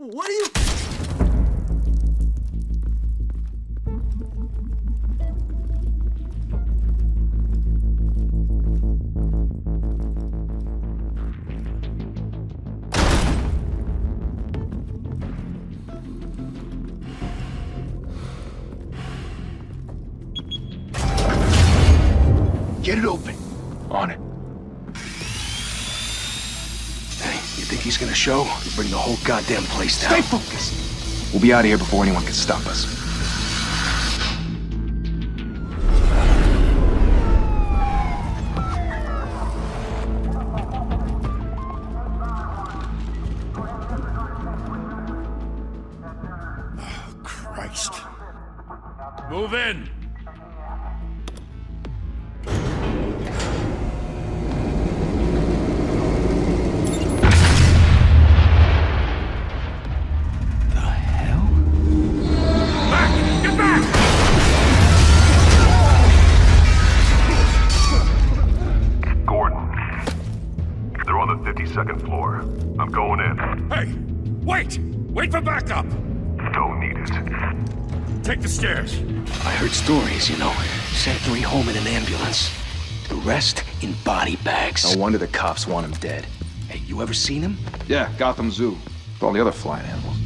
What are you... Get it open. On it. Hey, you think he's gonna show? He'll bring the whole goddamn place down. Stay focused. We'll be out of here before anyone can stop us. Oh, Christ. Move in. Second floor. I'm going in. Hey! Wait! Wait for backup! Don't need it. Take the stairs. I heard stories, you know. Sent 3 home in an ambulance. The rest in body bags. No wonder the cops want him dead. Hey, you ever seen him? Yeah, Gotham Zoo. With all the other flying animals.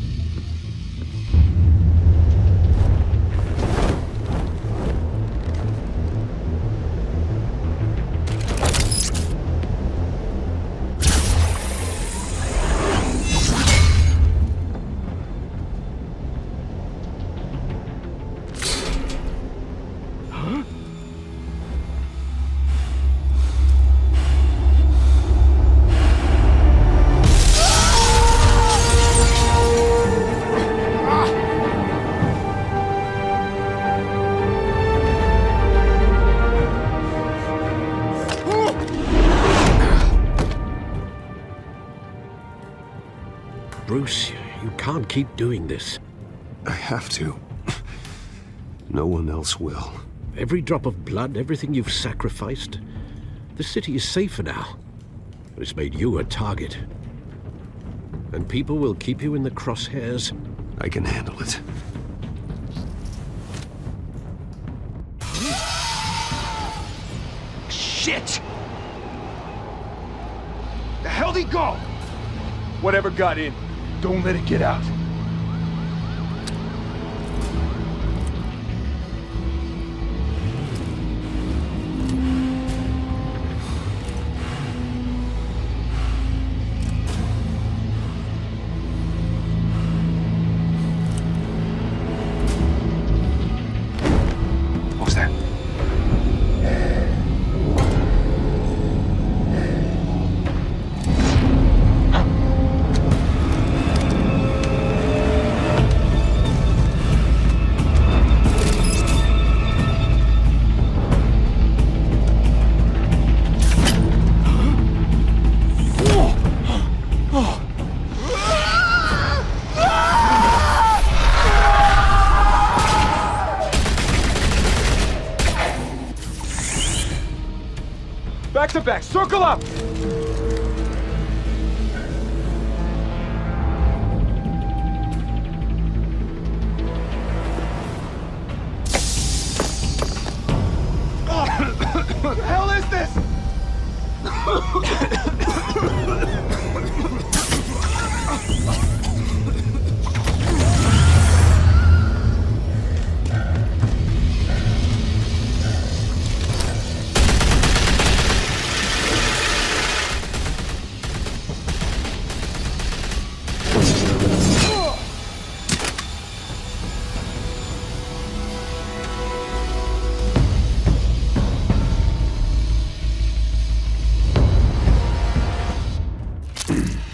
Bruce, you can't keep doing this. I have to. No one else will. Every drop of blood, everything you've sacrificed. The city is safer now. But it's made you a target. And people will keep you in the crosshairs. I can handle it. Shit! The hell'd he go? Whatever got in, don't let it get out. What was that? Back to back, circle up! What the hell is this?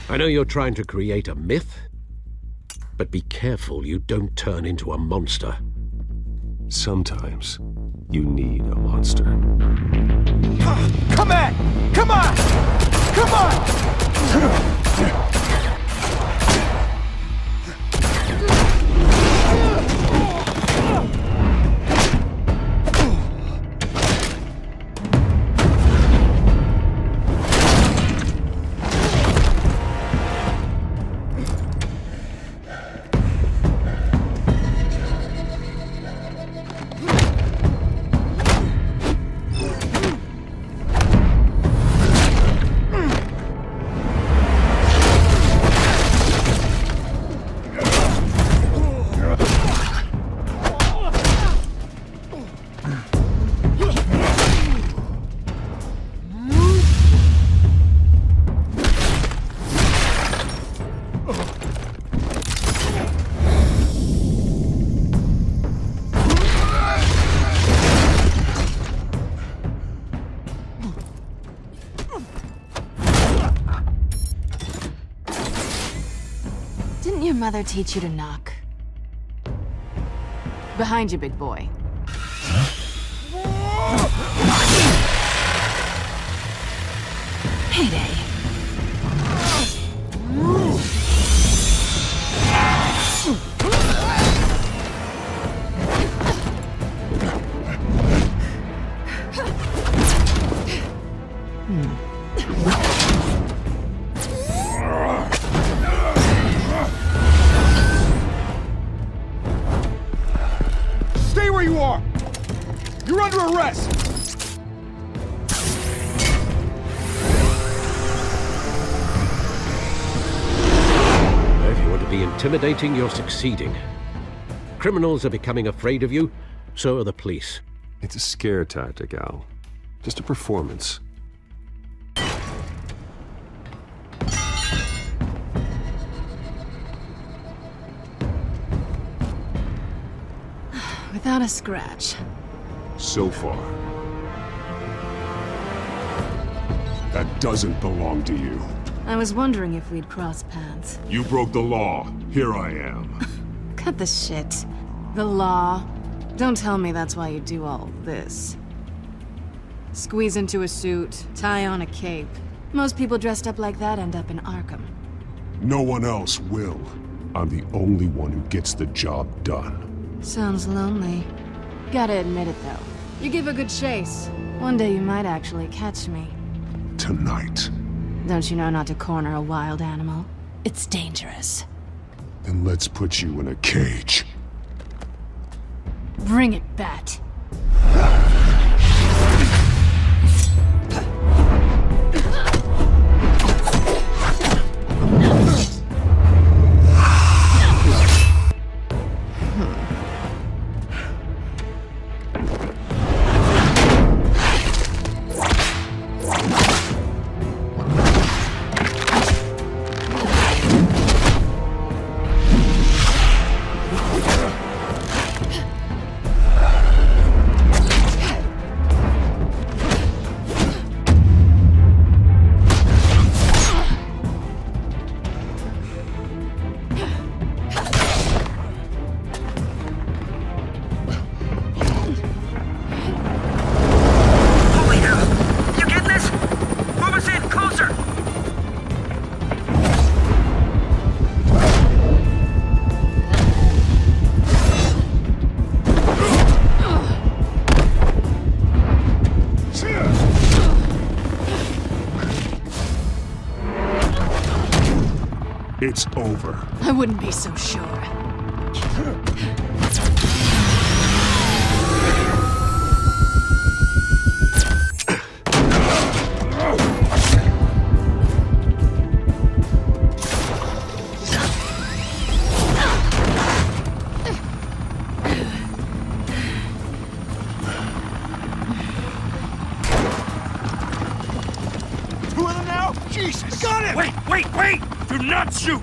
I know you're trying to create a myth, but be careful you don't turn into a monster. Sometimes you need a monster. Come on! Come on! Come on! your mother teach you to knock? Behind you, big boy. Payday. Stay where you are! You're under arrest! If you want to be intimidating, you're succeeding. Criminals are becoming afraid of you, so are the police. It's a scare tactic, Al. Just a performance. Without a scratch. So far. That doesn't belong to you. I was wondering if we'd cross paths. You broke the law. Here I am. Cut the shit. The law. Don't tell me that's why you do all this. Squeeze into a suit, tie on a cape. Most people dressed up like that end up in Arkham. No one else will. I'm the only one who gets the job done. Sounds lonely. Gotta admit it, though. You give a good chase. One day you might actually catch me. Tonight. Don't you know not to corner a wild animal? It's dangerous. Then let's put you in a cage. Bring it, Bat. It's over. I wouldn't be so sure. Two of them now? Jesus! Got him! Wait! Do not shoot!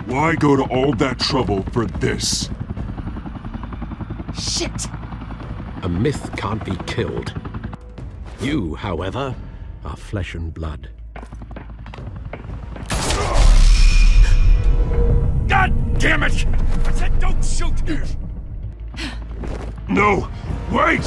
Why go to all that trouble for this? Shit! A myth can't be killed. You, however, are flesh and blood. God damn it! I said don't shoot! No! Wait!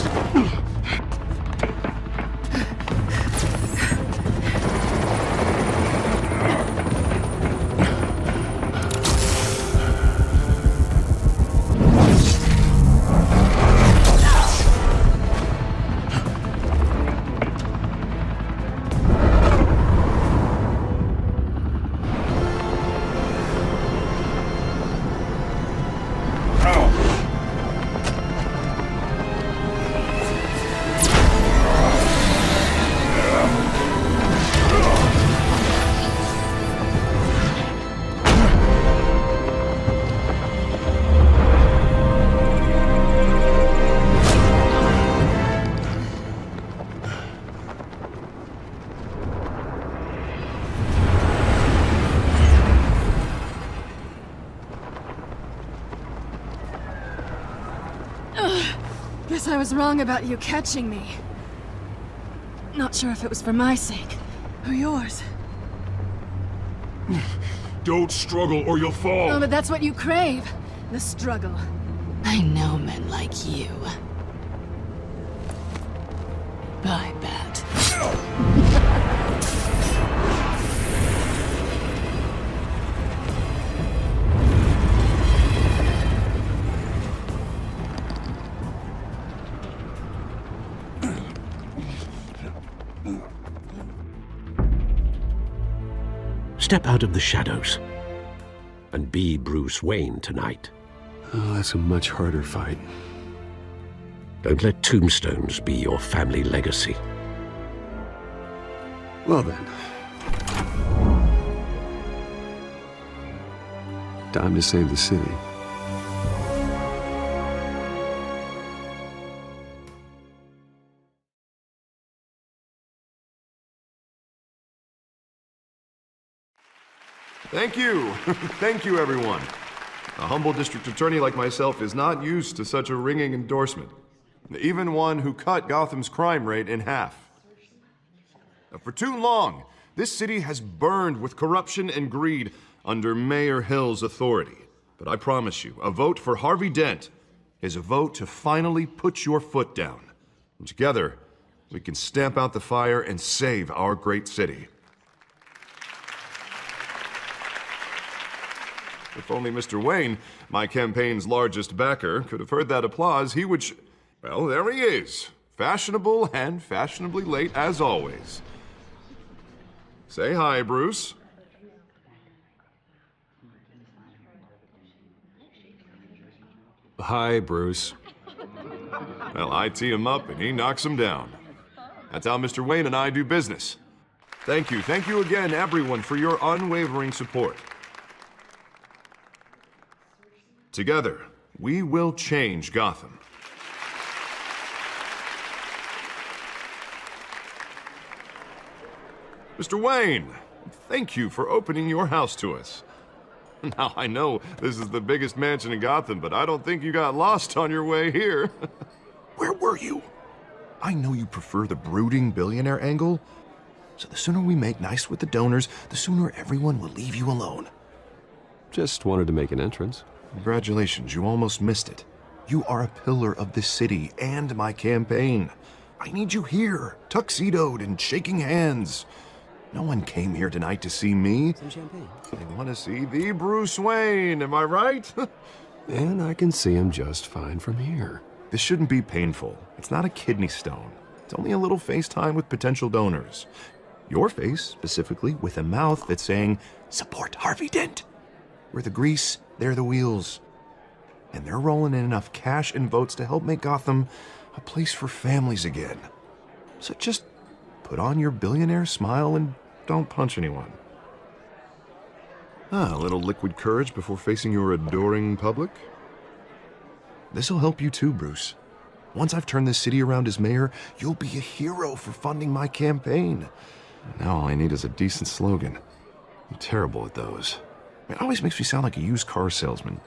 I was wrong about you catching me. Not sure if it was for my sake or yours. Don't struggle or you'll fall. Oh, but that's what you crave. The struggle. I know men like you. Bye, Bat. Step out of the shadows and be Bruce Wayne tonight. Oh, that's a much harder fight. Don't let tombstones be your family legacy. Well then. Time to save the city. Thank you. Thank you, everyone. A humble district attorney like myself is not used to such a ringing endorsement. Even one who cut Gotham's crime rate in half. For too long, this city has burned with corruption and greed under Mayor Hill's authority. But I promise you, a vote for Harvey Dent is a vote to finally put your foot down. And together, we can stamp out the fire and save our great city. If only Mr. Wayne, my campaign's largest backer, could have heard that applause, he would well, there he is. Fashionable and fashionably late as always. Say hi, Bruce. Hi, Bruce. Well, I tee him up and he knocks him down. That's how Mr. Wayne and I do business. Thank you again, everyone, for your unwavering support. Together, we will change Gotham. Mr. Wayne, thank you for opening your house to us. Now, I know this is the biggest mansion in Gotham, but I don't think you got lost on your way here. Where were you? I know you prefer the brooding billionaire angle, so the sooner we make nice with the donors, the sooner everyone will leave you alone. Just wanted to make an entrance. Congratulations, you almost missed it. You are a pillar of this city and my campaign. I need you here, tuxedoed and shaking hands. No one came here tonight to see me. Some champagne. They want to see the Bruce Wayne, am I right? And I can see him just fine from here. This shouldn't be painful. It's not a kidney stone. It's only a little FaceTime with potential donors. Your face, specifically, with a mouth that's saying, support Harvey Dent. We're the grease, they're the wheels. And they're rolling in enough cash and votes to help make Gotham a place for families again. So just put on your billionaire smile and don't punch anyone. A little liquid courage before facing your adoring public. This'll help you too, Bruce. Once I've turned this city around as mayor, you'll be a hero for funding my campaign. Now all I need is a decent slogan. I'm terrible at those. It always makes me sound like a used car salesman.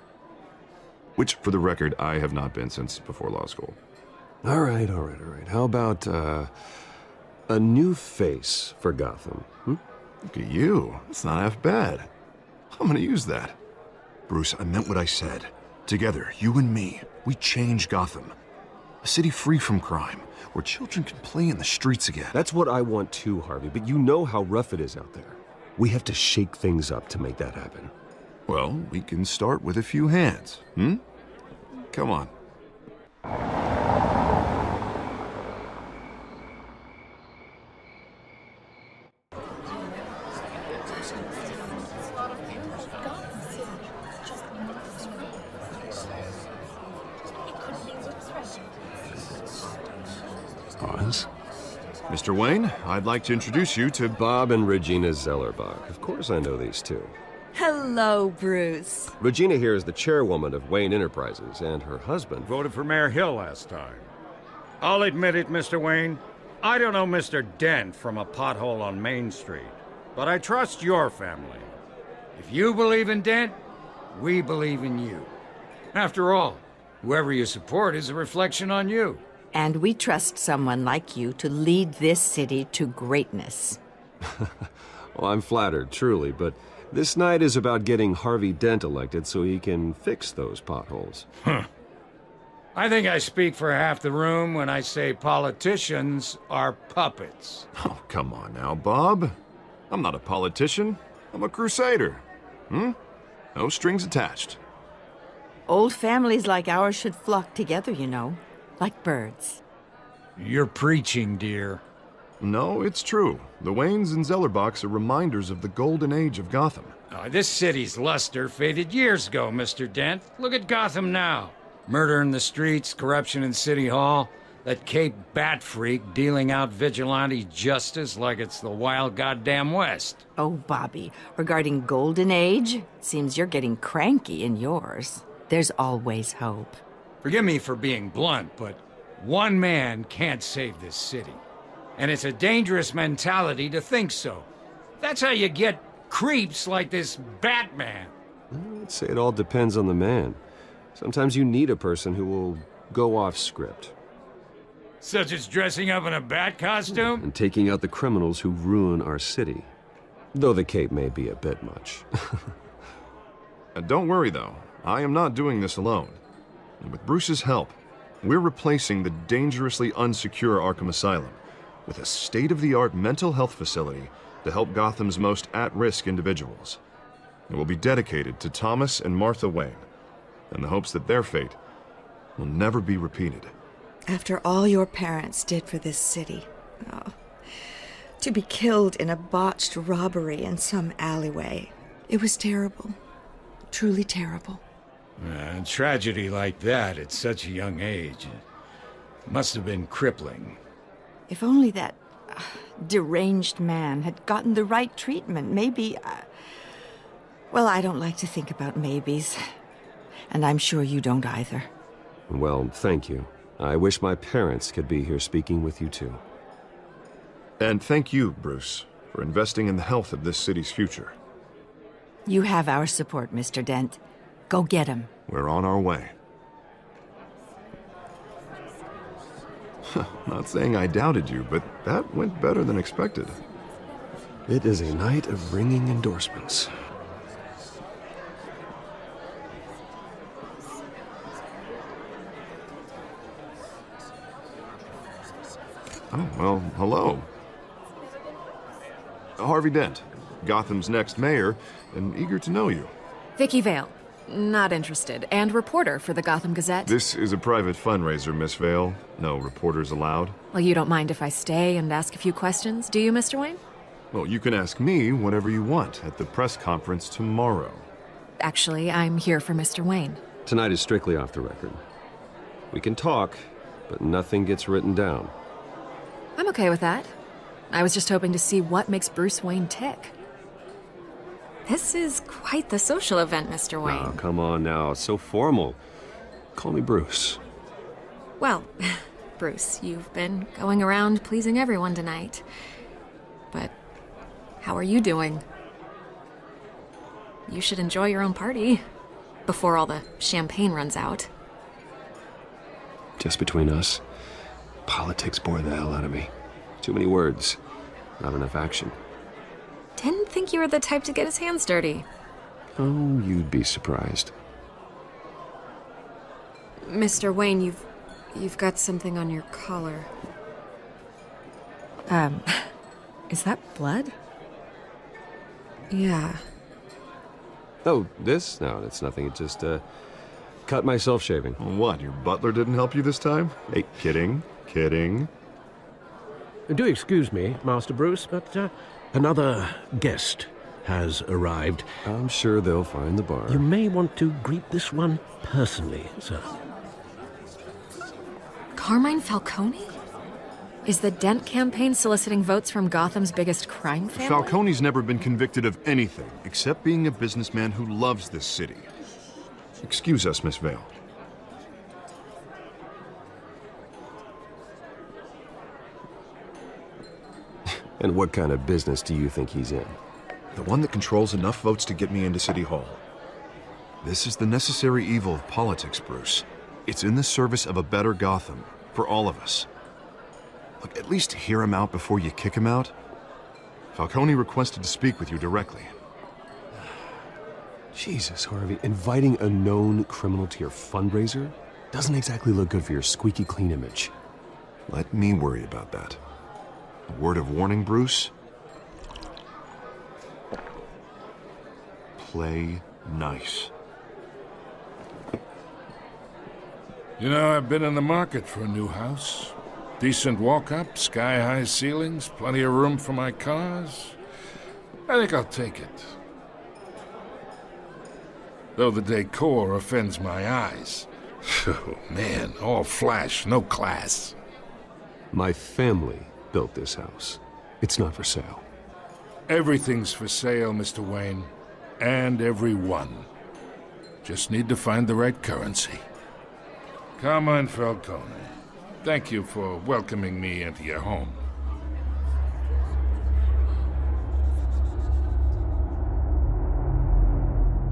Which, for the record, I have not been since before law school. All right. How about, a new face for Gotham? Look at you. That's not half bad. I'm gonna use that. Bruce, I meant what I said. Together, you and me, we change Gotham. A city free from crime, where children can play in the streets again. That's what I want too, Harvey, but you know how rough it is out there. We have to shake things up to make that happen. Well, we can start with a few hands, Come on. Pause. Mr. Wayne, I'd like to introduce you to Bob and Regina Zellerbach. Of course I know these two. Hello, Bruce. Regina here is the chairwoman of Wayne Enterprises, and her husband... Voted for Mayor Hill last time. I'll admit it, Mr. Wayne. I don't know Mr. Dent from a pothole on Main Street, but I trust your family. If you believe in Dent, we believe in you. After all, whoever you support is a reflection on you. And we trust someone like you to lead this city to greatness. Well, I'm flattered, truly, but this night is about getting Harvey Dent elected so he can fix those potholes. I think I speak for half the room when I say politicians are puppets. Oh, come on now, Bob. I'm not a politician. I'm a crusader. No strings attached. Old families like ours should flock together, you know, like birds. You're preaching, dear. No, it's true. The Waynes and Zellerbachs are reminders of the golden age of Gotham. This city's luster faded years ago, Mr. Dent. Look at Gotham now. Murder in the streets, corruption in City Hall, that Cape Bat freak dealing out vigilante justice like it's the wild goddamn West. Oh, Bobby, regarding Golden Age, seems you're getting cranky in yours. There's always hope. Forgive me for being blunt, but one man can't save this city. And it's a dangerous mentality to think so. That's how you get creeps like this Batman. I'd say it all depends on the man. Sometimes you need a person who will go off script. Such as dressing up in a bat costume? And taking out the criminals who ruin our city. Though the cape may be a bit much. Don't worry, though. I am not doing this alone. And with Bruce's help, we're replacing the dangerously unsecure Arkham Asylum with a state-of-the-art mental health facility to help Gotham's most at-risk individuals. It will be dedicated to Thomas and Martha Wayne, in the hopes that their fate will never be repeated. After all your parents did for this city, to be killed in a botched robbery in some alleyway, it was terrible. Truly terrible. A tragedy like that at such a young age must have been crippling. If only that deranged man had gotten the right treatment, maybe... well, I don't like to think about maybes. And I'm sure you don't either. Well, thank you. I wish my parents could be here speaking with you too. And thank you, Bruce, for investing in the health of this city's future. You have our support, Mr. Dent. Go get him. We're on our way. Not saying I doubted you, but that went better than expected. It is a night of ringing endorsements. Oh, well, hello. Harvey Dent, Gotham's next mayor, and eager to know you. Vicky Vale. Not interested. And reporter for the Gotham Gazette. This is a private fundraiser, Miss Vale. No reporters allowed. Well, you don't mind if I stay and ask a few questions, do you, Mr. Wayne? Well, you can ask me whatever you want at the press conference tomorrow. Actually, I'm here for Mr. Wayne. Tonight is strictly off the record. We can talk, but nothing gets written down. I'm okay with that. I was just hoping to see what makes Bruce Wayne tick. This is quite the social event, Mr. Wayne. Oh, come on now. It's so formal. Call me Bruce. Well, Bruce, you've been going around pleasing everyone tonight. But how are you doing? You should enjoy your own party before all the champagne runs out. Just between us, politics bore the hell out of me. Too many words, not enough action. Didn't think you were the type to get his hands dirty. Oh, you'd be surprised. Mr. Wayne, you've got something on your collar. Is that blood? Yeah. Oh, this? No, it's nothing. It just, cut myself shaving. What, your butler didn't help you this time? Hey, kidding, kidding. Do excuse me, Master Bruce, but another guest has arrived. I'm sure they'll find the bar. You may want to greet this one personally, sir. Carmine Falcone? Is the Dent campaign soliciting votes from Gotham's biggest crime family? Falcone's never been convicted of anything except being a businessman who loves this city. Excuse us, Miss Vale. And what kind of business do you think he's in? The one that controls enough votes to get me into City Hall. This is the necessary evil of politics, Bruce. It's in the service of a better Gotham. For all of us. Look, at least hear him out before you kick him out. Falcone requested to speak with you directly. Jesus, Harvey, inviting a known criminal to your fundraiser doesn't exactly look good for your squeaky clean image. Let me worry about that. A word of warning, Bruce? Play nice. You know, I've been in the market for a new house. Decent walk-up, sky-high ceilings, plenty of room for my cars. I think I'll take it. Though the decor offends my eyes. Oh, man, all flash, no class. My family built this house. It's not for sale. Everything's for sale, Mr. Wayne. And everyone. Just need to find the right currency. Come on, Falcone. Thank you for welcoming me into your home.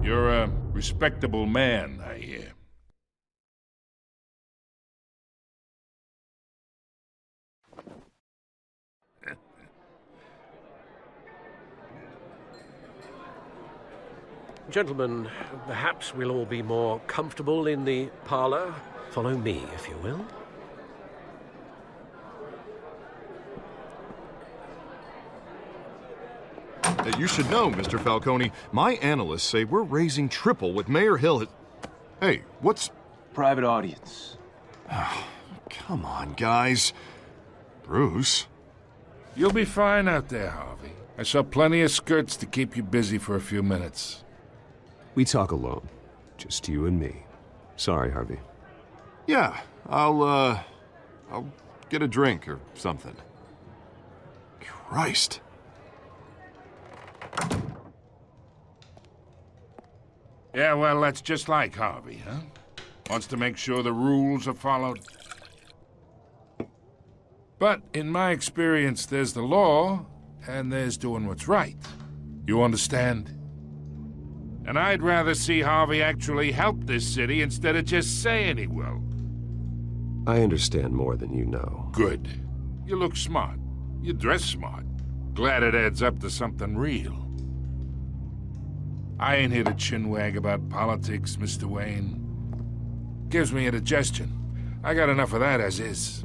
You're a respectable man, I hear. Gentlemen, perhaps we'll all be more comfortable in the parlor. Follow me, if you will. You should know, Mr. Falcone, my analysts say we're raising triple what Mayor Hill has... Hey, what's... Private audience. Come on, guys. Bruce? You'll be fine out there, Harvey. I saw plenty of skirts to keep you busy for a few minutes. We talk alone. Just you and me. Sorry, Harvey. Yeah, I'll get a drink or something. Christ. Yeah, well, that's just like Harvey, huh? Wants to make sure the rules are followed. But in my experience, there's the law, and there's doing what's right. You understand? And I'd rather see Harvey actually help this city instead of just saying he will. I understand more than you know. Good. You look smart. You dress smart. Glad it adds up to something real. I ain't here to chinwag about politics, Mr. Wayne. Gives me indigestion. I got enough of that as is.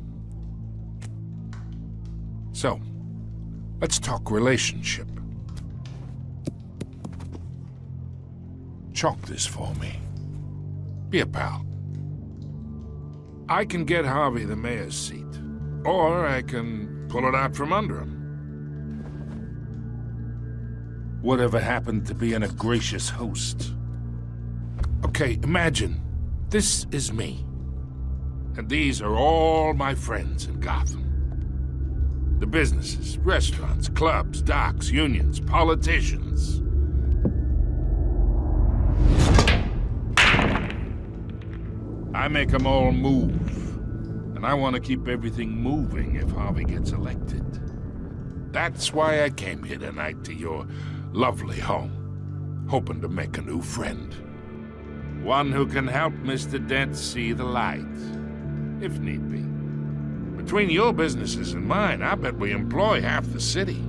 So, let's talk relationship. Chalk this for me. Be a pal. I can get Harvey the mayor's seat, or I can pull it out from under him. Whatever happened to being a gracious host? Okay, imagine, this is me. And these are all my friends in Gotham. The businesses, restaurants, clubs, docks, unions, politicians. I make them all move. And I want to keep everything moving if Harvey gets elected. That's why I came here tonight to your lovely home, hoping to make a new friend. One who can help Mr. Dent see the light, if need be. Between your businesses and mine, I bet we employ half the city.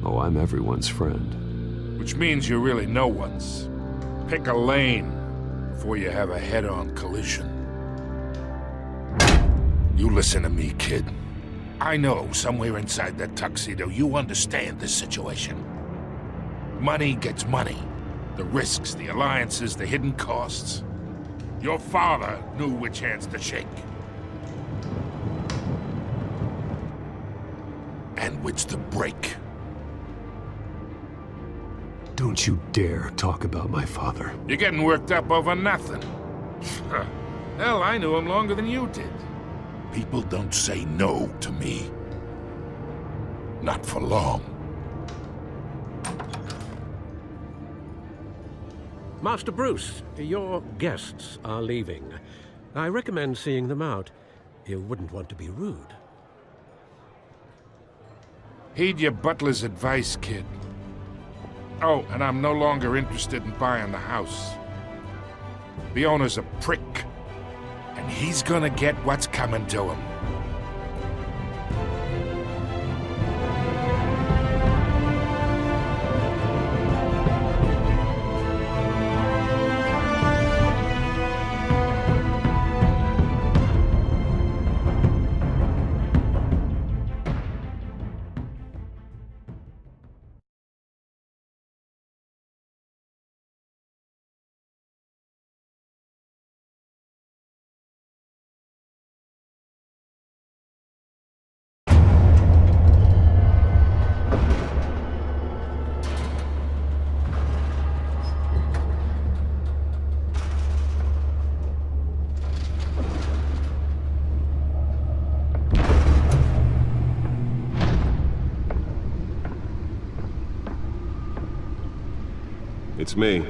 Oh, I'm everyone's friend. Which means you're really no one's. Pick a lane before you have a head-on collision. You listen to me, kid. I know somewhere inside that tuxedo you understand this situation. Money gets money. The risks, the alliances, the hidden costs. Your father knew which hands to shake. And which to break. Don't you dare talk about my father. You're getting worked up over nothing. Hell, I knew him longer than you did. People don't say no to me. Not for long. Master Bruce, your guests are leaving. I recommend seeing them out. You wouldn't want to be rude. Heed your butler's advice, kid. Oh, and I'm no longer interested in buying the house. The owner's a prick. And he's gonna get what's coming to him. It's me.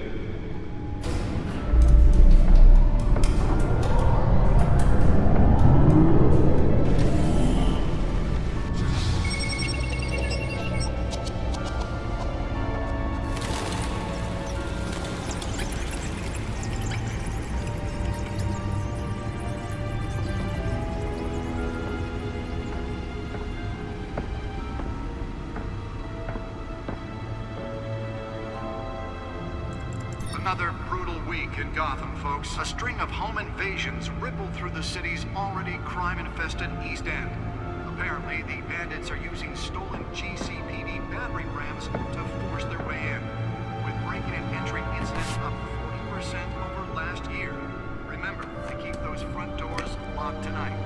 Another brutal week in Gotham, folks. A string of home invasions rippled through the city's already crime-infested East End. Apparently, the bandits are using stolen GCPD battering rams to force their way in, with break-in and entry incidents up 40% over last year. Remember to keep those front doors locked tonight.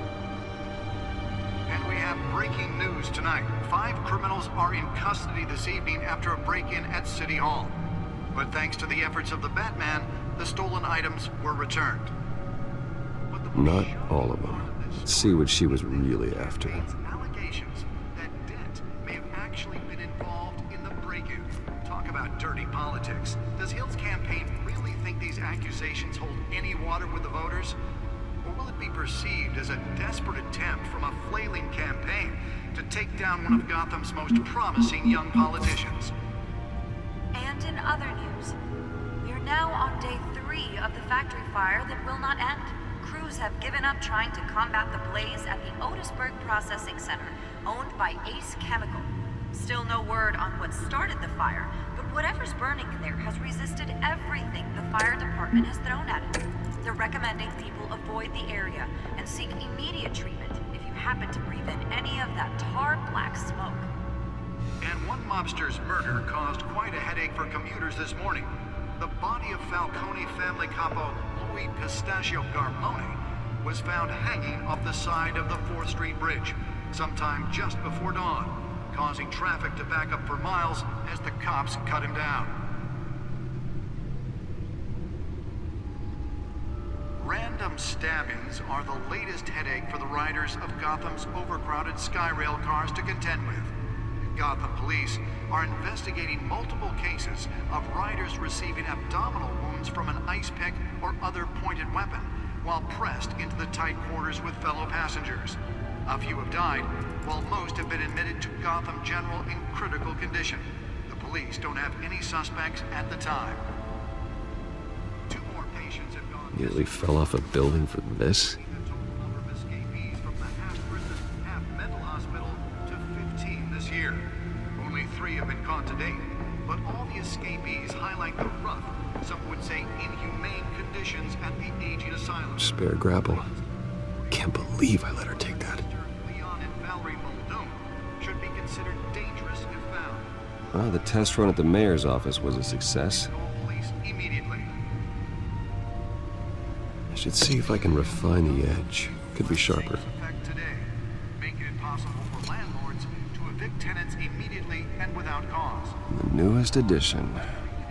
And we have breaking news tonight. 5 criminals are in custody this evening after a break-in at City Hall. But thanks to the efforts of the Batman, the stolen items were returned. Not all of them. Let's see what she was really after. Allegations that Dent may have actually been involved in the break-in. Talk about dirty politics. Does Hill's campaign really think these accusations hold any water with the voters? Or will it be perceived as a desperate attempt from a flailing campaign to take down one of Gotham's most promising young politicians? And in other news, we are now on day 3 of the factory fire that will not end. Crews have given up trying to combat the blaze at the Otisburg Processing Center, owned by Ace Chemical. Still no word on what started the fire, but whatever's burning in there has resisted everything the fire department has thrown at it. They're recommending people avoid the area and seek immediate treatment if you happen to breathe in any of that tar black smoke. And one mobster's murder caused quite a headache for commuters this morning. The body of Falcone family capo Louis Pistachio Garmone was found hanging off the side of the 4th Street Bridge sometime just before dawn, causing traffic to back up for miles as the cops cut him down. Random stabbings are the latest headache for the riders of Gotham's overcrowded Skyrail cars to contend with. Gotham police are investigating multiple cases of riders receiving abdominal wounds from an ice pick or other pointed weapon while pressed into the tight quarters with fellow passengers. A few have died, while most have been admitted to Gotham General in critical condition. The police don't have any suspects at the time. 2 more patients have gone missing. Nearly fell off a building for this? Only 3 have been caught to date, but all the escapees highlight the rough, some would say inhumane conditions at the aging asylum. Spare grapple. Can't believe I let her take that. Leon and Valerie Muldoon should be considered dangerous if found. Well, the test run at the mayor's office was a success. Police immediately. I should see if I can refine the edge. Could be sharper. Today, making it possible for landlords to evict tenants immediately and without cause. The newest addition.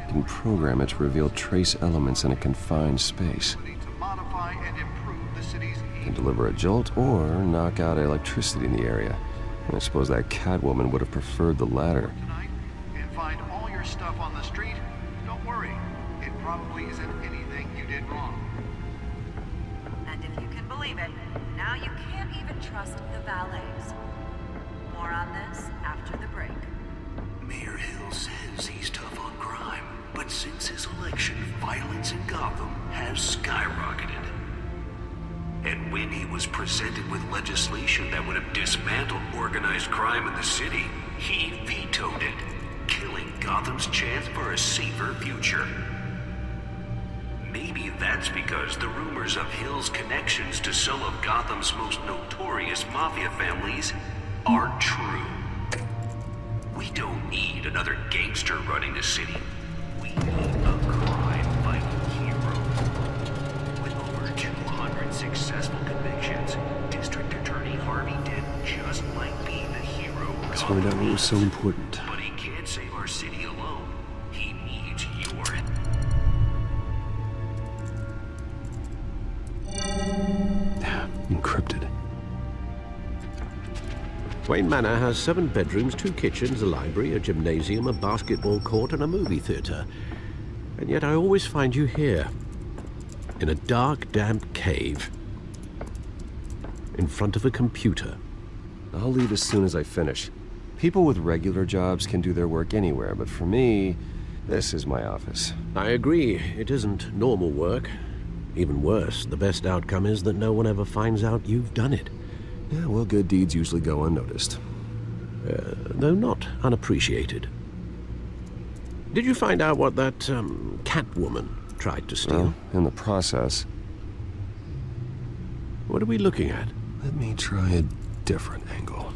You can program it to reveal trace elements in a confined space. To modify and improve the city's Can deliver a jolt or knock out electricity in the area. And I suppose that Catwoman would have preferred the latter. and find all your stuff on the street. Don't worry, it probably isn't anything you did wrong. And if you can believe it, now you can't even trust the valets. More on this after the break. Mayor Hill says he's tough on crime, but since his election, violence in Gotham has skyrocketed. And when he was presented with legislation that would have dismantled organized crime in the city, he vetoed it, killing Gotham's chance for a safer future. Maybe that's because the rumors of Hill's connections to some of Gotham's most notorious mafia families aren't true. We don't need another gangster running the city. We need a crime-fighting hero. With over 200 successful convictions, District Attorney Harvey Dent just might be the hero. Let's find out what was so important. But he can't save our city alone. He needs your... Encrypted. Wayne Manor has 7 bedrooms, 2 kitchens, a library, a gymnasium, a basketball court, and a movie theatre. And yet I always find you here, in a dark, damp cave, in front of a computer. I'll leave as soon as I finish. People with regular jobs can do their work anywhere, but for me, this is my office. I agree, it isn't normal work. Even worse, the best outcome is that no one ever finds out you've done it. Yeah, well, good deeds usually go unnoticed. Though not unappreciated. Did you find out what that, Catwoman tried to steal? Well, in the process. What are we looking at? Let me try a different angle.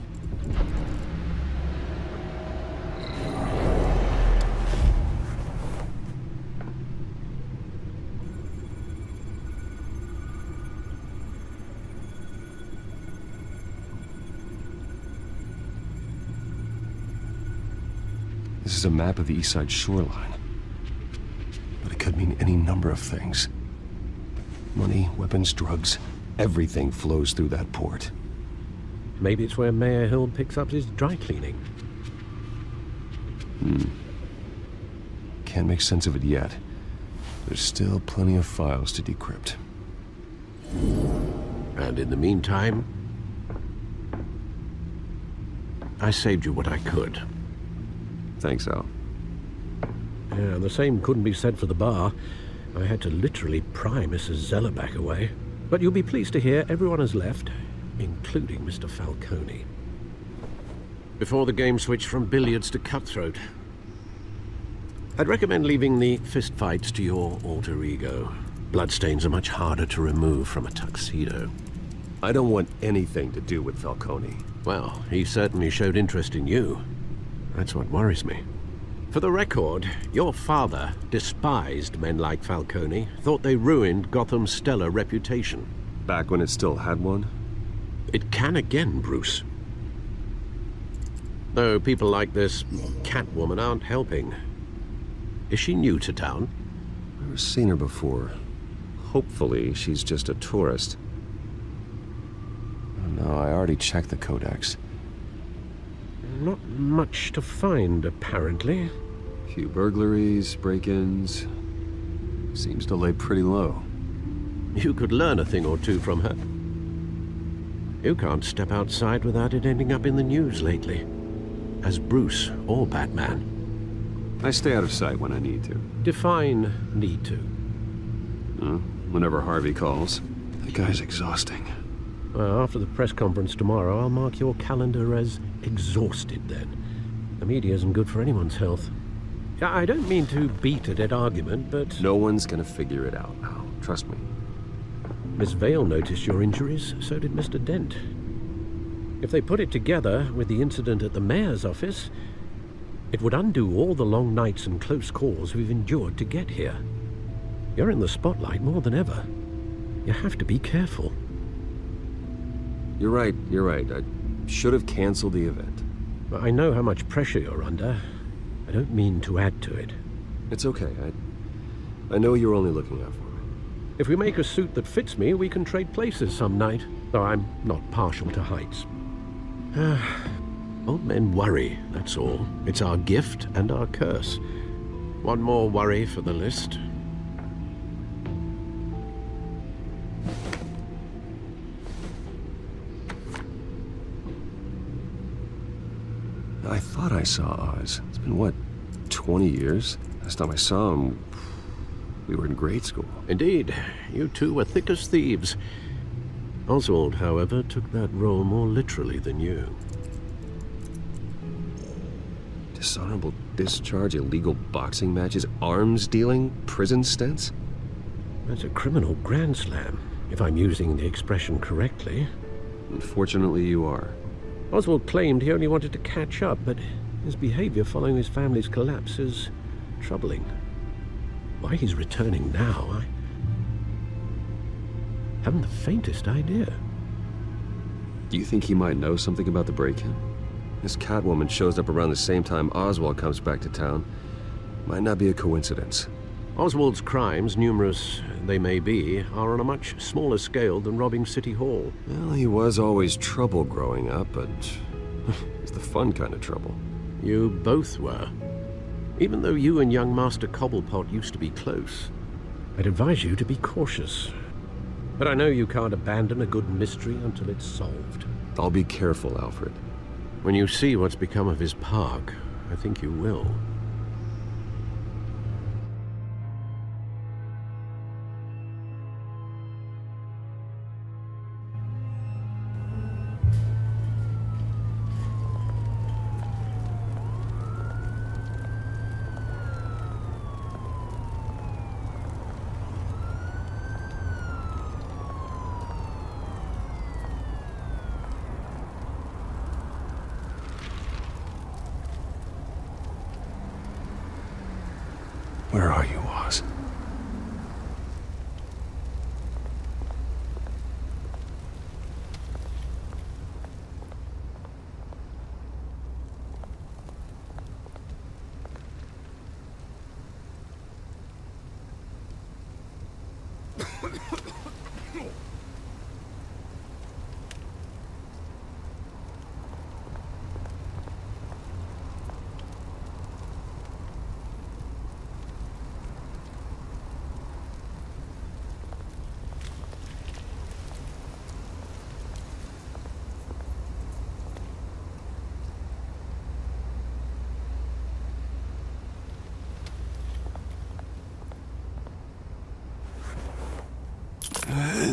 This is a map of the East Side shoreline. But it could mean any number of things. Money, weapons, drugs, everything flows through that port. Maybe it's where Mayor Hill picks up his dry cleaning. Can't make sense of it yet. There's still plenty of files to decrypt. And in the meantime, I saved you what I could. Thanks, Al. Yeah, the same couldn't be said for the bar. I had to literally pry Mrs. Zeller back away. But you'll be pleased to hear everyone has left, including Mr. Falcone. Before the game switched from billiards to cutthroat. I'd recommend leaving the fistfights to your alter ego. Bloodstains are much harder to remove from a tuxedo. I don't want anything to do with Falcone. Well, he certainly showed interest in you. That's what worries me. For the record, your father despised men like Falcone, thought they ruined Gotham's stellar reputation. Back when it still had one? It can again, Bruce. Though people like this Catwoman aren't helping. Is she new to town? I've never seen her before. Hopefully, she's just a tourist. Oh, no, I already checked the codex. Not much to find, apparently. Few burglaries, break-ins. Seems to lay pretty low. You could learn a thing or two from her. You can't step outside without it ending up in the news lately. As Bruce or Batman. I stay out of sight when I need to. Define need to. Whenever Harvey calls. That guy's exhausting. Well, after the press conference tomorrow, I'll mark your calendar as exhausted then. The media isn't good for anyone's health. I don't mean to beat a dead argument, but... No one's gonna figure it out now. Trust me. Miss Vale noticed your injuries, so did Mr. Dent. If they put it together with the incident at the mayor's office, it would undo all the long nights and close calls we've endured to get here. You're in the spotlight more than ever. You have to be careful. You're right. I should have canceled the event. I know how much pressure you're under. I don't mean to add to it. It's okay. I know you're only looking out for me. If we make a suit that fits me, we can trade places some night. Though I'm not partial to heights. Old men worry, that's all. It's our gift and our curse. One more worry for the list. I thought I saw Oz. It's been, what, 20 years? Last time I saw him, we were in grade school. Indeed. You two were thick as thieves. Oswald, however, took that role more literally than you. Dishonorable discharge, illegal boxing matches, arms dealing, prison stints? That's a criminal grand slam, if I'm using the expression correctly. Unfortunately, you are. Oswald claimed he only wanted to catch up, but his behavior following his family's collapse is troubling. Why he's returning now, I haven't the faintest idea. Do you think he might know something about the break-in? This Catwoman shows up around the same time Oswald comes back to town. Might not be a coincidence. Oswald's crimes, numerous they may be, are on a much smaller scale than robbing City Hall. Well, he was always trouble growing up, but it's the fun kind of trouble. You both were. Even though you and young Master Cobblepot used to be close, I'd advise you to be cautious. But I know you can't abandon a good mystery until it's solved. I'll be careful, Alfred. When you see what's become of his park, I think you will. Where are you, Oz?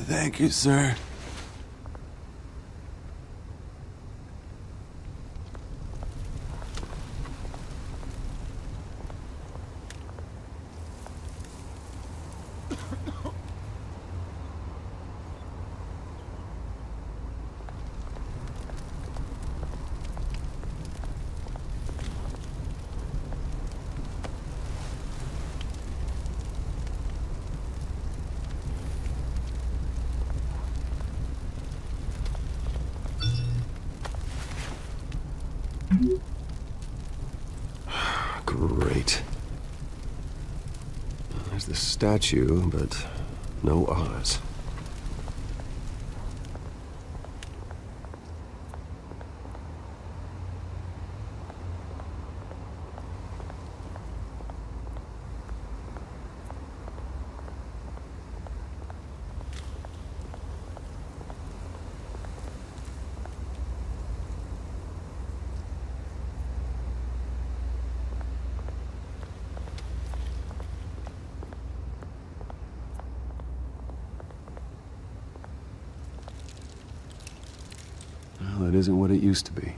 Thank you, sir. Great. There's the statue, but no Oz. Well, that isn't what it used to be.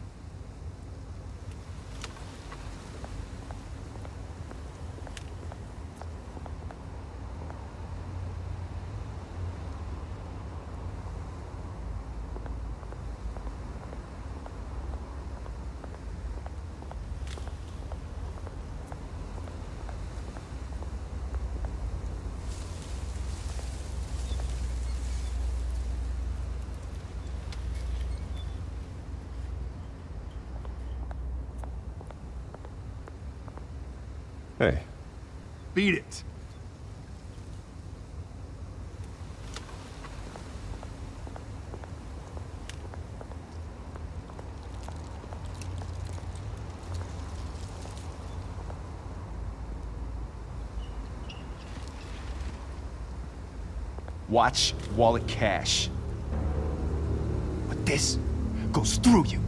Hey. Beat it. Watch, wallet, cash. But this goes through you.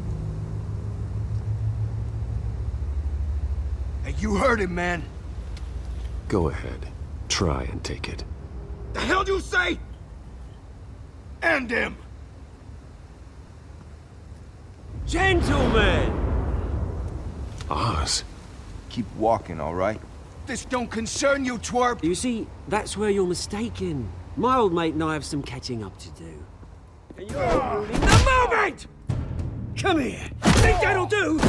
Hey, you heard him, man. Go ahead. Try and take it. The hell you say? End him! Gentlemen! Oz. Keep walking, all right? This don't concern you, twerp! You see, that's where you're mistaken. My old mate and I have some catching up to do. And you're ruining the moment! Come here! Think that'll do?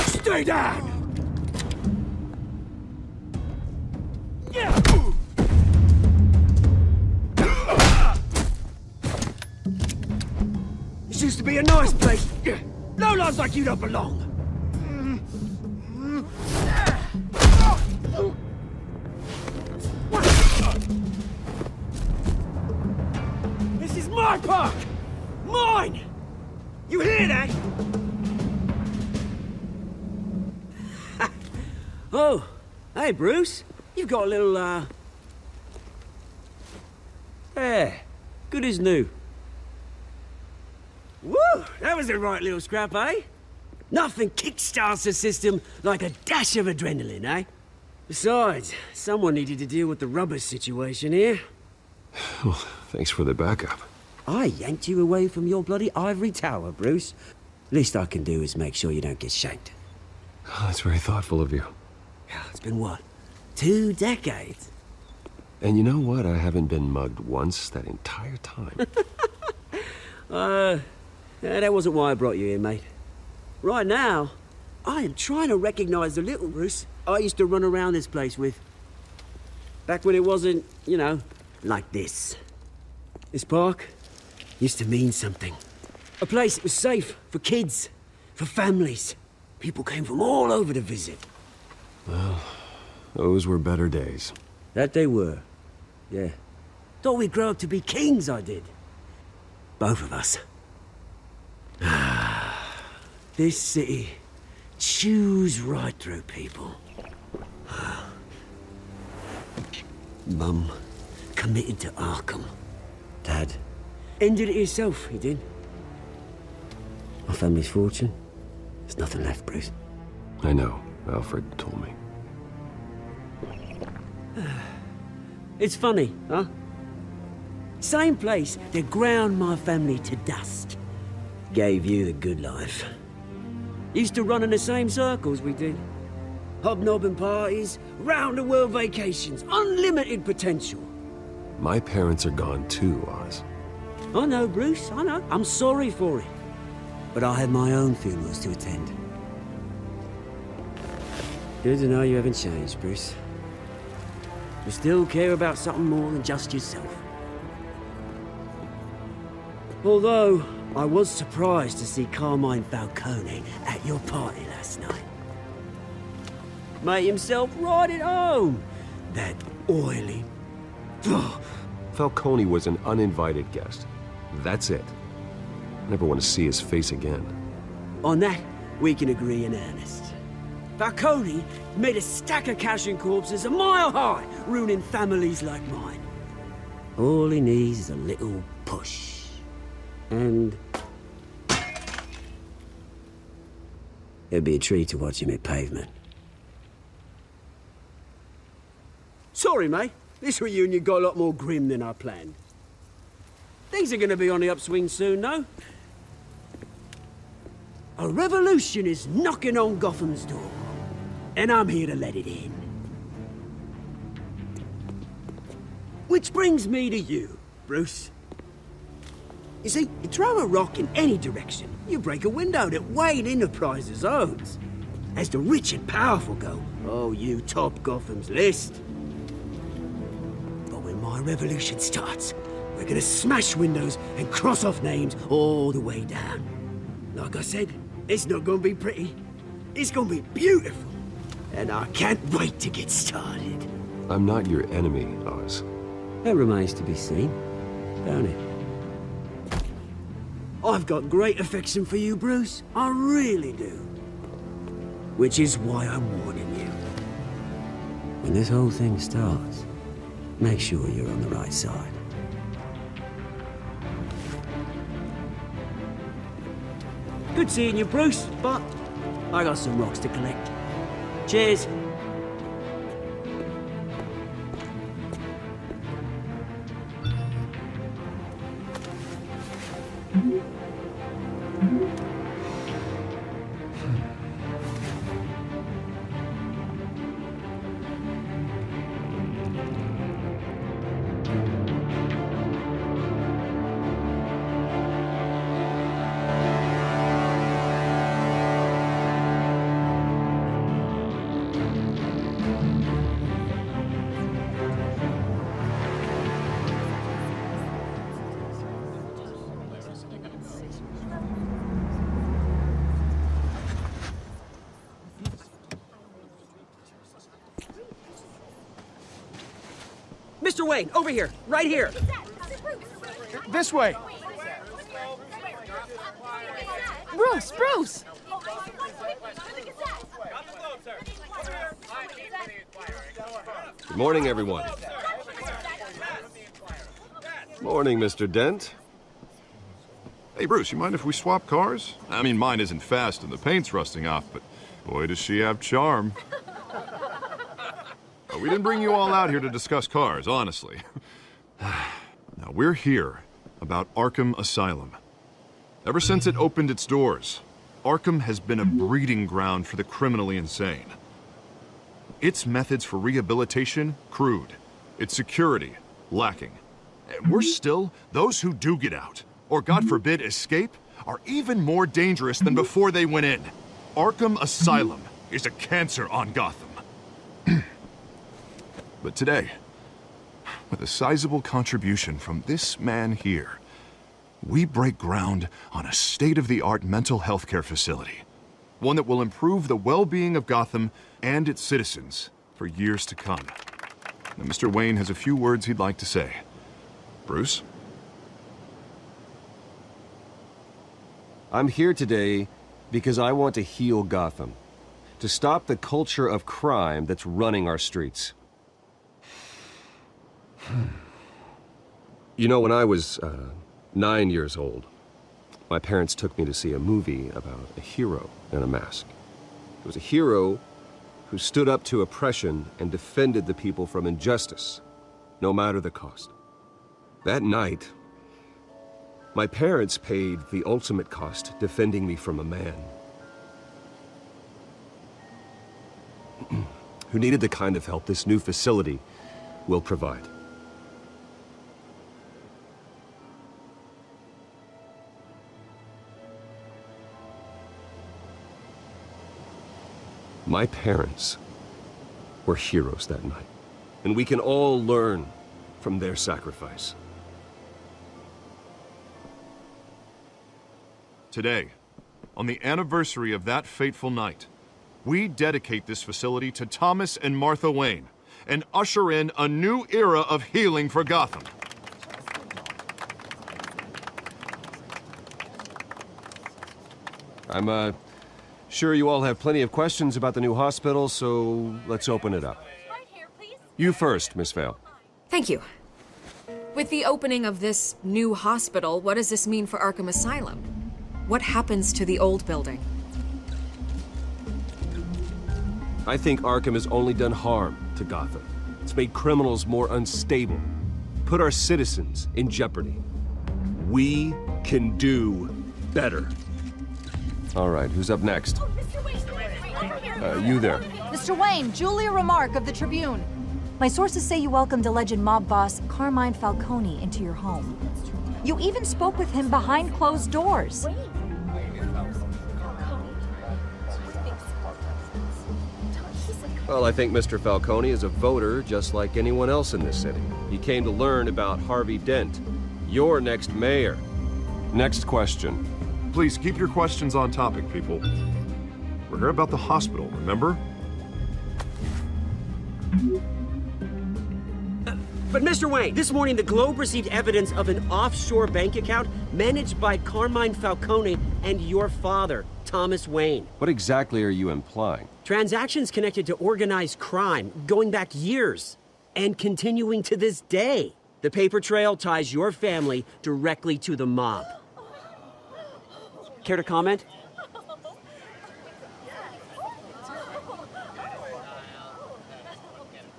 Stay down! This used to be a nice place. No lads like you don't belong. This is my park! Mine! You hear that? Oh, hey, Bruce. You've got a little, Yeah, good as new. Woo! That was a right little scrap, eh? Nothing kickstarts the system like a dash of adrenaline, eh? Besides, someone needed to deal with the rubber situation here. Well, thanks for the backup. I yanked you away from your bloody ivory tower, Bruce. Least I can do is make sure you don't get shanked. Oh, that's very thoughtful of you. It's been what? 2 decades? And you know what? I haven't been mugged once that entire time. That wasn't why I brought you here, mate. Right now, I am trying to recognize the little Bruce I used to run around this place with. Back when it wasn't, you know, like this. This park used to mean something. A place that was safe for kids, for families. People came from all over to visit. Well, those were better days. That they were. Yeah. Thought we'd grow up to be kings, I did. Both of us. This city chews right through people. Mum committed to Arkham. Dad ended it himself, he did. My family's fortune, there's nothing left, Bruce. I know. Alfred told me. It's funny, huh? Same place that ground my family to dust. Gave you the good life. Used to run in the same circles we did. Hobnobbing parties, round-the-world vacations, unlimited potential. My parents are gone too, Oz. I know, Bruce, I know. I'm sorry for it. But I had my own funerals to attend. Good to know you haven't changed, Bruce. You still care about something more than just yourself. Although, I was surprised to see Carmine Falcone at your party last night. Made himself right at home. That oily... Falcone was an uninvited guest. That's it. Never want to see his face again. On that, we can agree in earnest. Falcone made a stack of cash and corpses a mile high, ruining families like mine. All he needs is a little push. And... it'd be a treat to watch him hit pavement. Sorry, mate. This reunion got a lot more grim than I planned. Things are gonna be on the upswing soon, though. A revolution is knocking on Gotham's door. And I'm here to let it in. Which brings me to you, Bruce. You see, you throw a rock in any direction, you break a window that Wayne Enterprises owns. As the rich and powerful go, oh, you top Gotham's list. But when my revolution starts, we're gonna smash windows and cross off names all the way down. Like I said, it's not gonna be pretty. It's gonna be beautiful. And I can't wait to get started. I'm not your enemy, Oz. That remains to be seen, don't it? I've got great affection for you, Bruce. I really do. Which is why I'm warning you. When this whole thing starts, make sure you're on the right side. Good seeing you, Bruce, but I got some rocks to collect. Cheers. Mr. Wayne, over here, right here. This way. Bruce, Bruce! Good morning, everyone. Morning, Mr. Dent. Hey, Bruce, you mind if we swap cars? I mean, mine isn't fast and the paint's rusting off, but boy, does she have charm. We didn't bring you all out here to discuss cars, honestly. Now, we're here about Arkham Asylum. Ever since it opened its doors, Arkham has been a breeding ground for the criminally insane. Its methods for rehabilitation, crude. Its security, lacking. And worse still, those who do get out, or God forbid, escape, are even more dangerous than before they went in. Arkham Asylum is a cancer on Gotham. But today, with a sizable contribution from this man here, we break ground on a state-of-the-art mental health care facility. One that will improve the well-being of Gotham and its citizens for years to come. Now, Mr. Wayne has a few words he'd like to say. Bruce? I'm here today because I want to heal Gotham. To stop the culture of crime that's running our streets. You know, when I was 9 years old, my parents took me to see a movie about a hero in a mask. It was a hero who stood up to oppression and defended the people from injustice, no matter the cost. That night, my parents paid the ultimate cost defending me from a man who needed the kind of help this new facility will provide. My parents were heroes that night, and we can all learn from their sacrifice. Today, on the anniversary of that fateful night, we dedicate this facility to Thomas and Martha Wayne and usher in a new era of healing for Gotham. I'm sure you all have plenty of questions about the new hospital, so let's open it up. You first, Miss Vale. Thank you. With the opening of this new hospital, what does this mean for Arkham Asylum? What happens to the old building? I think Arkham has only done harm to Gotham. It's made criminals more unstable, put our citizens in jeopardy. We can do better. All right, who's up next? You there. Mr. Wayne, Julia Remark of the Tribune. My sources say you welcomed alleged mob boss Carmine Falcone into your home. You even spoke with him behind closed doors. Well, I think Mr. Falcone is a voter just like anyone else in this city. He came to learn about Harvey Dent, your next mayor. Next question. Please keep your questions on topic, people. We're here about the hospital, remember? But Mr. Wayne, this morning the Globe received evidence of an offshore bank account managed by Carmine Falcone and your father, Thomas Wayne. What exactly are you implying? Transactions connected to organized crime going back years and continuing to this day. The paper trail ties your family directly to the mob. Care to comment?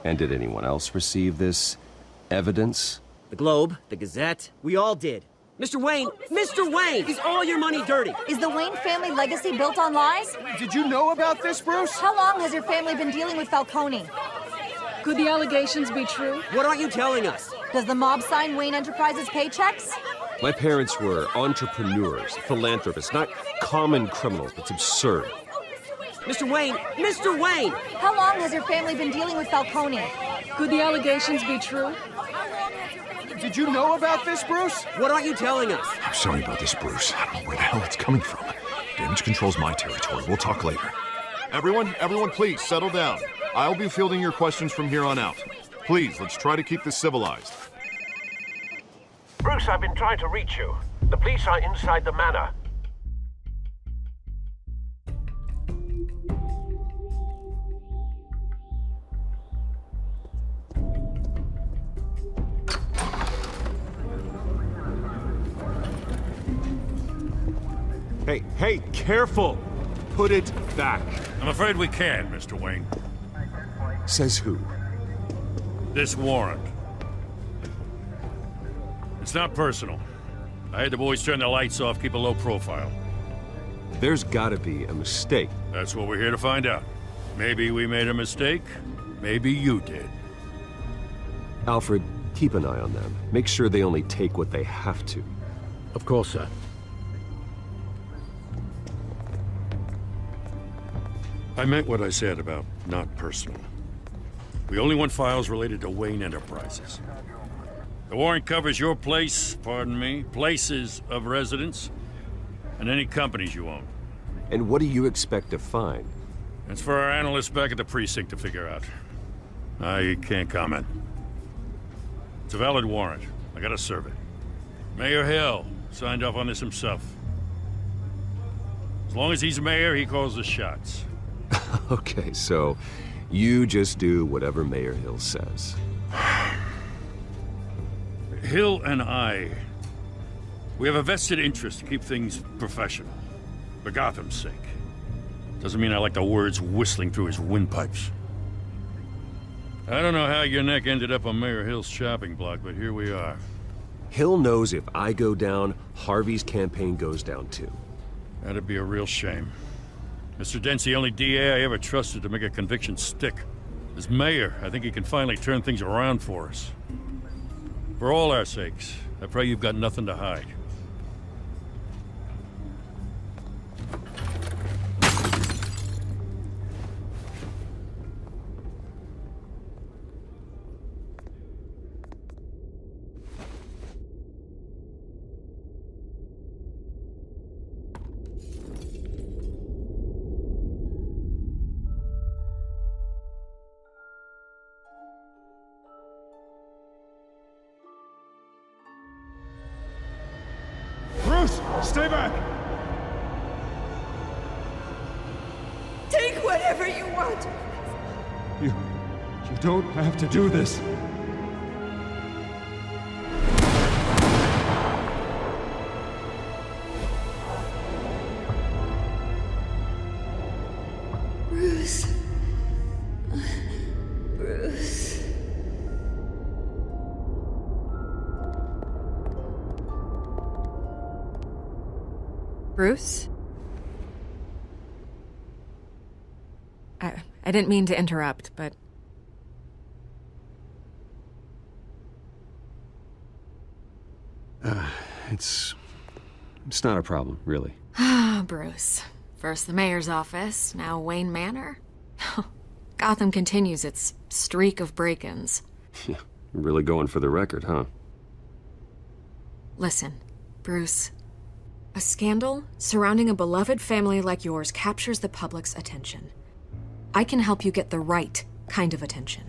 And did anyone else receive this evidence? The Globe, the Gazette, we all did. Mr. Wayne! Mr. Wayne! Is all your money dirty? Is the Wayne family legacy built on lies? Did you know about this, Bruce? How long has your family been dealing with Falcone? Could the allegations be true? What aren't you telling us? Does the mob sign Wayne Enterprises paychecks? My parents were entrepreneurs, philanthropists, not common criminals. It's absurd. Mr. Wayne! Mr. Wayne! How long has your family been dealing with Falcone? Could the allegations be true? Did you know about this, Bruce? What aren't you telling us? I'm sorry about this, Bruce. I don't know where the hell it's coming from. Damage control's my territory. We'll talk later. Everyone, please, settle down. I'll be fielding your questions from here on out. Please, let's try to keep this civilized. Bruce, I've been trying to reach you. The police are inside the manor. Hey, careful! Put it back. I'm afraid we can't, Mr. Wayne. Says who? This warrant. It's not personal. I had the boys turn the lights off, keep a low profile. There's gotta be a mistake. That's what we're here to find out. Maybe we made a mistake. Maybe you did. Alfred, keep an eye on them. Make sure they only take what they have to. Of course, sir. I meant what I said about not personal. We only want files related to Wayne Enterprises. The warrant covers your place, pardon me, places of residence, and any companies you own. And what do you expect to find? It's for our analysts back at the precinct to figure out. I can't comment. It's a valid warrant. I gotta serve it. Mayor Hill signed off on this himself. As long as he's mayor, he calls the shots. Okay, so you just do whatever Mayor Hill says. Hill and I, we have a vested interest to keep things professional. For Gotham's sake. Doesn't mean I like the words whistling through his windpipes. I don't know how your neck ended up on Mayor Hill's chopping block, but here we are. Hill knows if I go down, Harvey's campaign goes down too. That'd be a real shame. Mr. Dent's the only DA I ever trusted to make a conviction stick. As mayor, I think he can finally turn things around for us. For all our sakes, I pray you've got nothing to hide. Bruce, stay back! Take whatever you want. You don't have to do this. Bruce. Bruce. Bruce? I didn't mean to interrupt, but... It's not a problem, really. Ah, Bruce. First the mayor's office, now Wayne Manor. Gotham continues its streak of break-ins. Yeah, really going for the record, huh? Listen, Bruce. A scandal surrounding a beloved family like yours captures the public's attention. I can help you get the right kind of attention.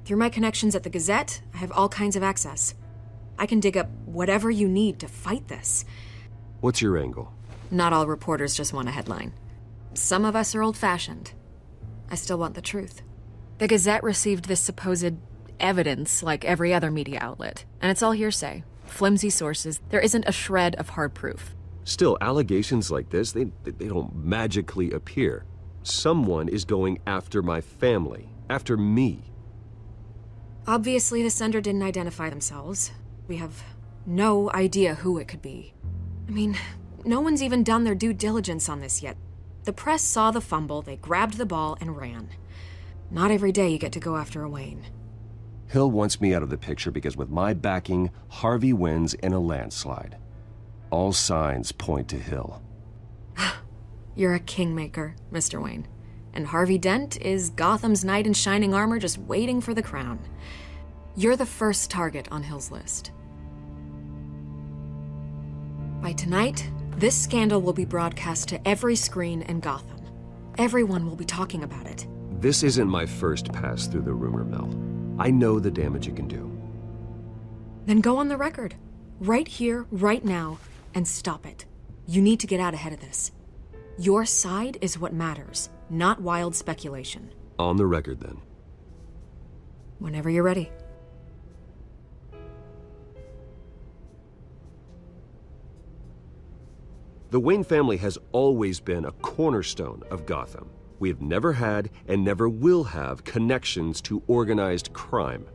Through my connections at the Gazette, I have all kinds of access. I can dig up whatever you need to fight this. What's your angle? Not all reporters just want a headline. Some of us are old-fashioned. I still want the truth. The Gazette received this supposed evidence like every other media outlet, and it's all hearsay. Flimsy sources. There isn't a shred of hard proof. Still, allegations like this, they don't magically appear. Someone is going after my family, after me. Obviously, the sender didn't identify themselves. We have No idea who it could be. I mean, no one's even done their due diligence on this yet. The press saw the fumble, they grabbed the ball and ran. Not every day you get to go after a Wayne. Hill wants me out of the picture because with my backing, Harvey wins in a landslide. All signs point to Hill. You're a kingmaker, Mr. Wayne. And Harvey Dent is Gotham's knight in shining armor just waiting for the crown. You're the first target on Hill's list. By tonight, this scandal will be broadcast to every screen in Gotham. Everyone will be talking about it. This isn't my first pass through the rumor mill. I know the damage it can do. Then go on the record. Right here, right now, and stop it. You need to get out ahead of this. Your side is what matters, not wild speculation. On the record, then. Whenever you're ready. The Wayne family has always been a cornerstone of Gotham. We have never had and never will have connections to organized crime.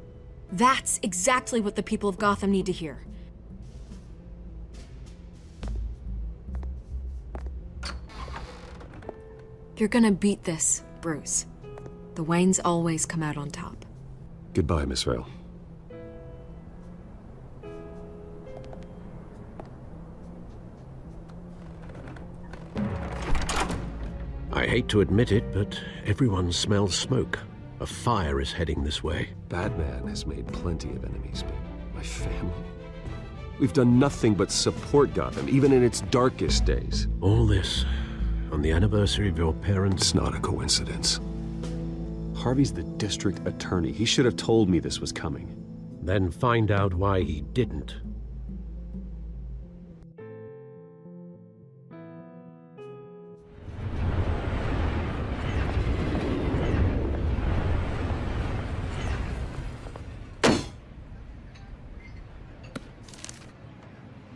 That's exactly what the people of Gotham need to hear. You're gonna beat this, Bruce. The Waynes always come out on top. Goodbye, Miss Vale. I hate to admit it, but everyone smells smoke. A fire is heading this way. Batman has made plenty of enemies, but my family? We've done nothing but support Gotham, even in its darkest days. All this on the anniversary of your parents'... It's not a coincidence. Harvey's the district attorney. He should have told me this was coming. Then find out why he didn't.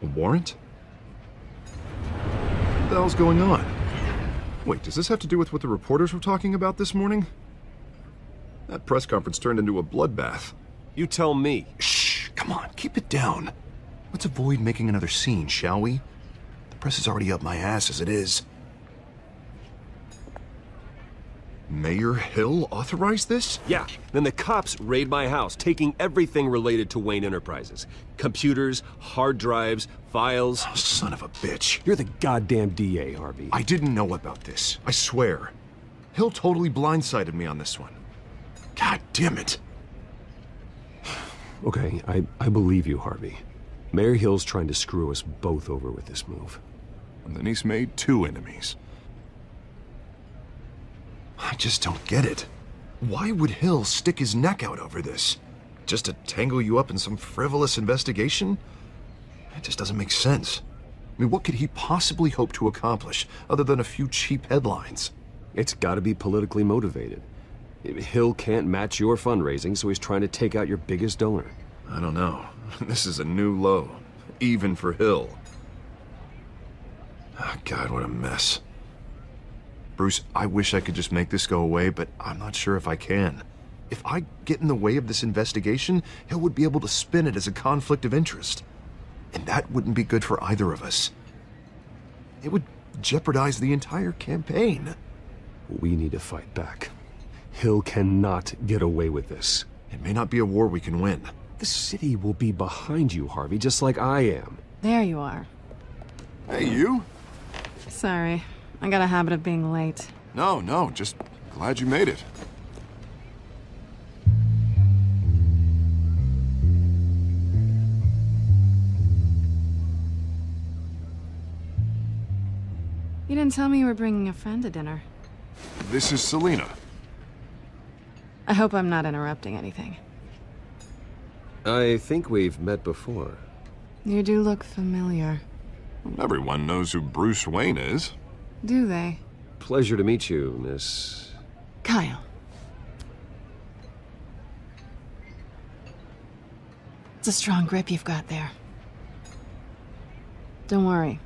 A warrant? What the hell's going on? Wait, does this have to do with what the reporters were talking about this morning? That press conference turned into a bloodbath. You tell me. Shh, come on, keep it down. Let's avoid making another scene, shall we? The press is already up my ass as it is. Mayor Hill authorized this? Yeah, then the cops raid my house, taking everything related to Wayne Enterprises. Computers, hard drives, files. Oh, son of a bitch. You're the goddamn DA, Harvey. I didn't know about this. I swear. Hill totally blindsided me on this one. God damn it. Okay, I believe you, Harvey. Mayor Hill's trying to screw us both over with this move. And then he's made two enemies. I just don't get it. Why would Hill stick his neck out over this? Just to tangle you up in some frivolous investigation? It just doesn't make sense. I mean, what could he possibly hope to accomplish other than a few cheap headlines? It's gotta be politically motivated. Hill can't match your fundraising, so he's trying to take out your biggest donor. I don't know. This is a new low, even for Hill. Oh, God, what a mess. Bruce, I wish I could just make this go away, but I'm not sure if I can. If I get in the way of this investigation, Hill would be able to spin it as a conflict of interest. And that wouldn't be good for either of us. It would jeopardize the entire campaign. We need to fight back. Hill cannot get away with this. It may not be a war we can win. The city will be behind you, Harvey, just like I am. There you are. Hey, you? Sorry. I got a habit of being late. No, just glad you made it. You didn't tell me you were bringing a friend to dinner. This is Selina. I hope I'm not interrupting anything. I think we've met before. You do look familiar. Everyone knows who Bruce Wayne is. Do they? Pleasure to meet you, Miss... Kyle. It's a strong grip you've got there. Don't worry.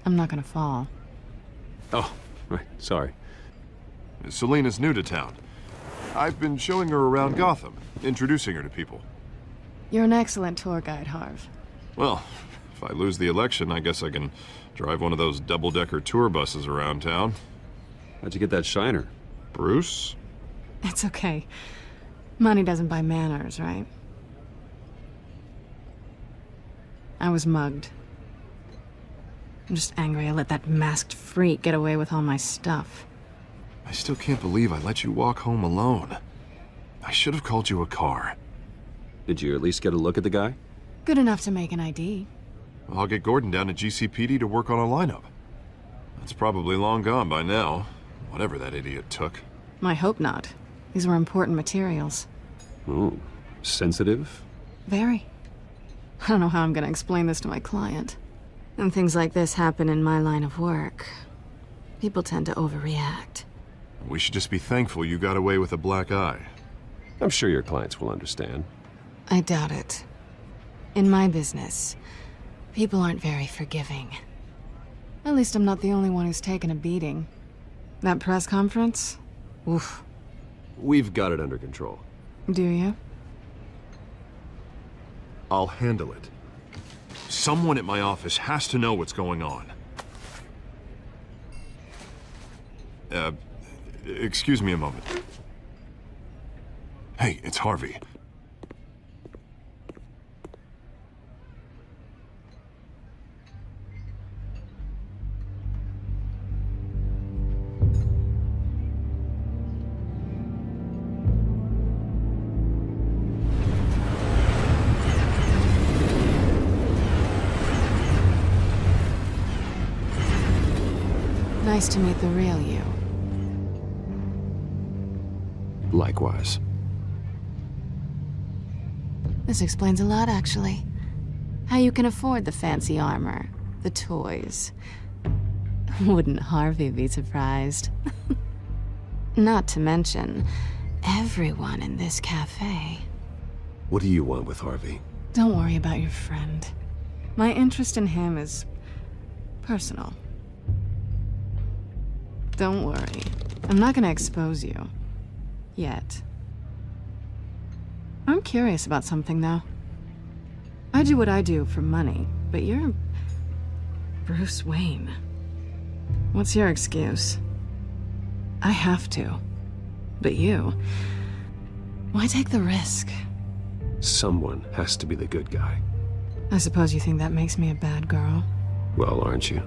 I'm not gonna fall. Oh, right, sorry. Selina's new to town. I've been showing her around Gotham, introducing her to people. You're an excellent tour guide, Harv. Well, if I lose the election, I guess I can drive one of those double-decker tour buses around town. How'd you get that shiner? Bruce? It's okay. Money doesn't buy manners, right? I was mugged. I'm just angry I let that masked freak get away with all my stuff. I still can't believe I let you walk home alone. I should have called you a car. Did you at least get a look at the guy? Good enough to make an ID. I'll get Gordon down to GCPD to work on a lineup. That's probably long gone by now, whatever that idiot took. I hope not. These were important materials. Ooh, sensitive? Very. I don't know how I'm gonna explain this to my client. And things like this happen in my line of work. People tend to overreact. We should just be thankful you got away with a black eye. I'm sure your clients will understand. I doubt it. In my business, people aren't very forgiving. At least I'm not the only one who's taken a beating. That press conference? Oof. We've got it under control. Do you? I'll handle it. Someone at my office has to know what's going on. Excuse me a moment. Hey, it's Harvey. Nice to meet the real you. Likewise. This explains a lot, actually. How you can afford the fancy armor, the toys. Wouldn't Harvey be surprised? Not to mention, everyone in this cafe. What do you want with Harvey? Don't worry about your friend. My interest in him is personal. Don't worry. I'm not gonna expose you. Yet. I'm curious about something, though. I do what I do for money, but you're Bruce Wayne. What's your excuse? I have to. But you... why take the risk? Someone has to be the good guy. I suppose you think that makes me a bad girl? Well, aren't you?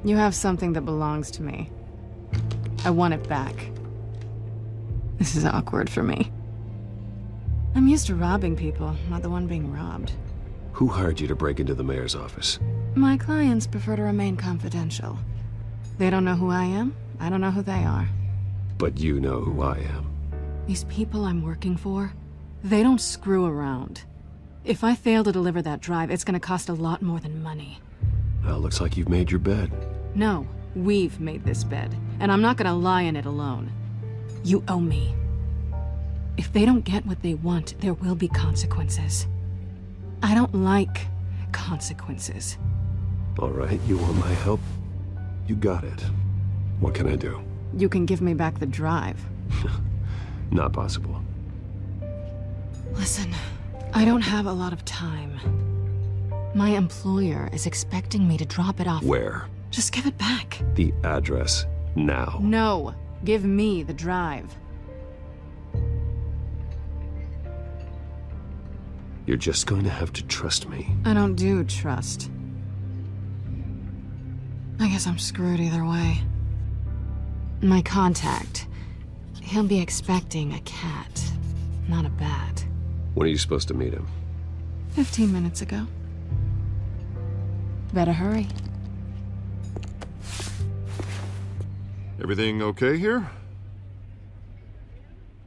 You have something that belongs to me. I want it back. This is awkward for me. I'm used to robbing people, not the one being robbed. Who hired you to break into the mayor's office? My clients prefer to remain confidential. They don't know who I am, I don't know who they are. But you know who I am. These people I'm working for, they don't screw around. If I fail to deliver that drive, it's gonna cost a lot more than money. Well, looks like you've made your bed. No, we've made this bed, and I'm not gonna lie in it alone. You owe me. If they don't get what they want, there will be consequences. I don't like consequences. All right, you want my help? You got it. What can I do? You can give me back the drive. Not possible. Listen, I don't have a lot of time. My employer is expecting me to drop it off. Where? Just give it back. The address, now. No, give me the drive. You're just going to have to trust me. I don't do trust. I guess I'm screwed either way. My contact, he'll be expecting a cat, not a bat. When are you supposed to meet him? 15 minutes ago. Better hurry. Everything okay here?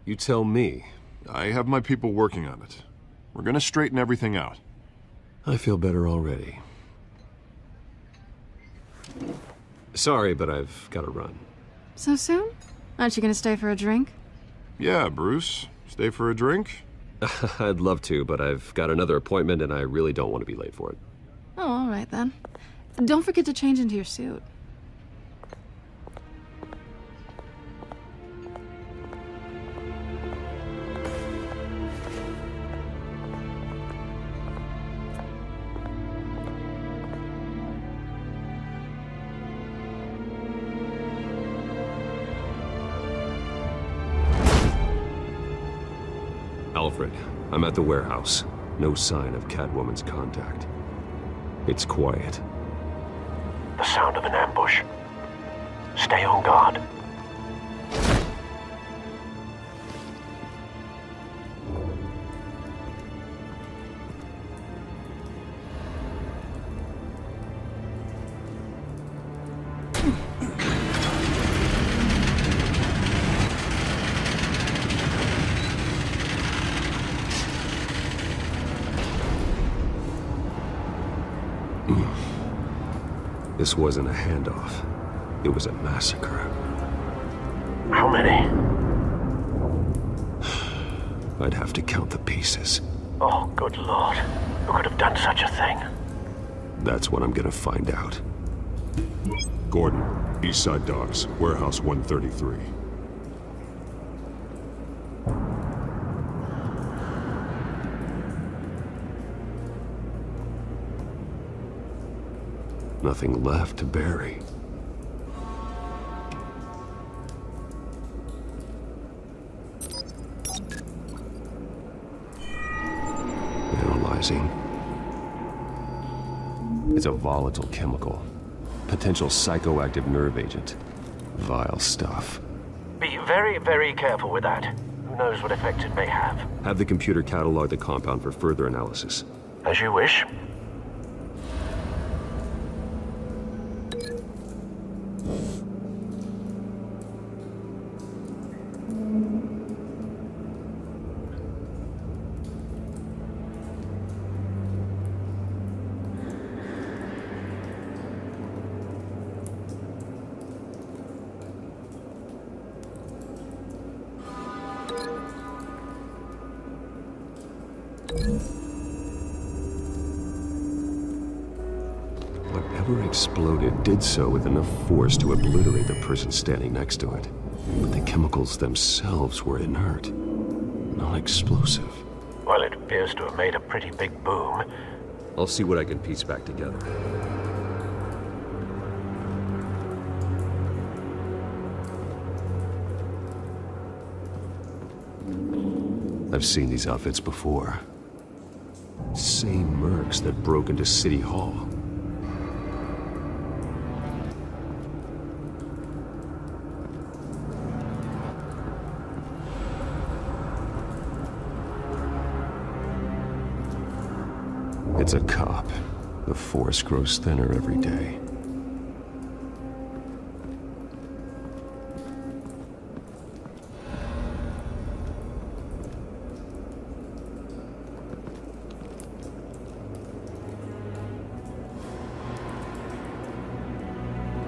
You tell me. I have my people working on it. We're gonna straighten everything out. I feel better already. Sorry, but I've got to run. So soon? Aren't you gonna stay for a drink? Yeah, Bruce. Stay for a drink? I'd love to, but I've got another appointment and I really don't want to be late for it. Oh, all right then. Don't forget to change into your suit. Alfred, I'm at the warehouse. No sign of Catwoman's contact. It's quiet. The sound of an ambush. Stay on guard. This wasn't a handoff. It was a massacre. How many? I'd have to count the pieces. Oh, good lord. Who could have done such a thing? That's what I'm gonna find out. Gordon, Eastside Docks, Warehouse 133. Nothing left to bury. Analyzing. It's a volatile chemical. Potential psychoactive nerve agent. Vile stuff. Be very, very careful with that. Who knows what effect it may have. Have the computer catalog the compound for further analysis. As you wish. Whatever exploded did so with enough force to obliterate the person standing next to it. But the chemicals themselves were inert, not explosive. Well, it appears to have made a pretty big boom. I'll see what I can piece back together. I've seen these outfits before. Same mercs that broke into City Hall. It's a cop. The force grows thinner every day.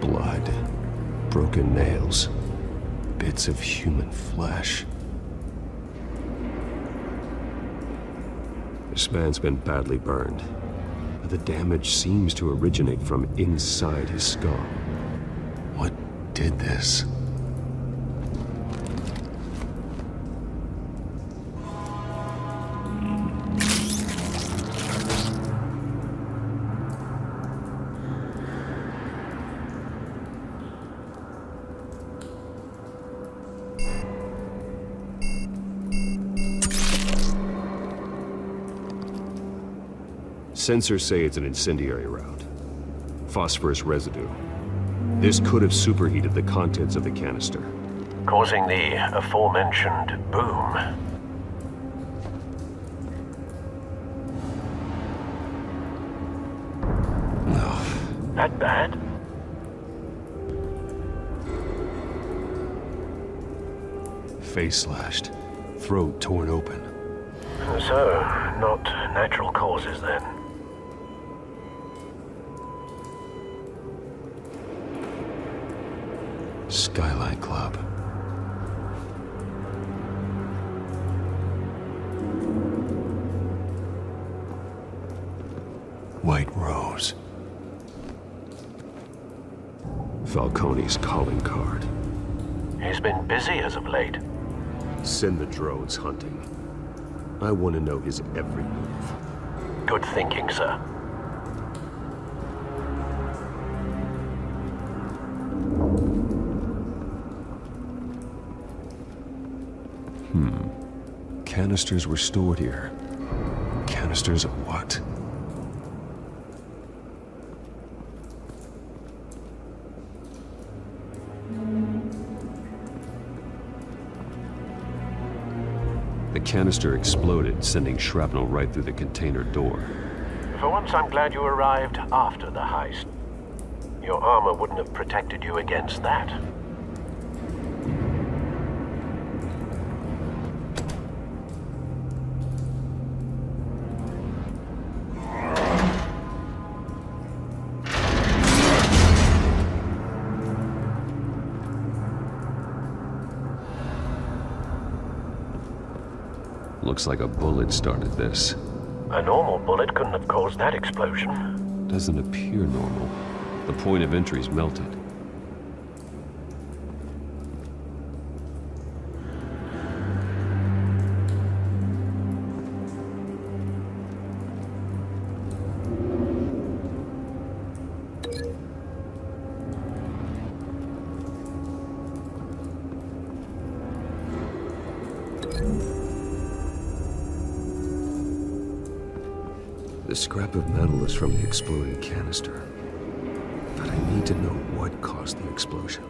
Blood, broken nails, bits of human flesh. This man's been badly burned, but the damage seems to originate from inside his skull. What did this? Sensors say it's an incendiary route. Phosphorus residue. This could have superheated the contents of the canister, causing the aforementioned boom. No. That bad? Face slashed, throat torn open. So, not natural causes then. Skyline Club. White Rose. Falcone's calling card. He's been busy as of late. Send the drones hunting. I want to know his every move. Good thinking, sir. Canisters were stored here. Canisters of what? The canister exploded, sending shrapnel right through the container door. For once, I'm glad you arrived after the heist. Your armor wouldn't have protected you against that. Looks like a bullet started this. A normal bullet couldn't have caused that explosion. Doesn't appear normal. The point of entry's melted. The scrap of metal is from the exploded canister. But I need to know what caused the explosion.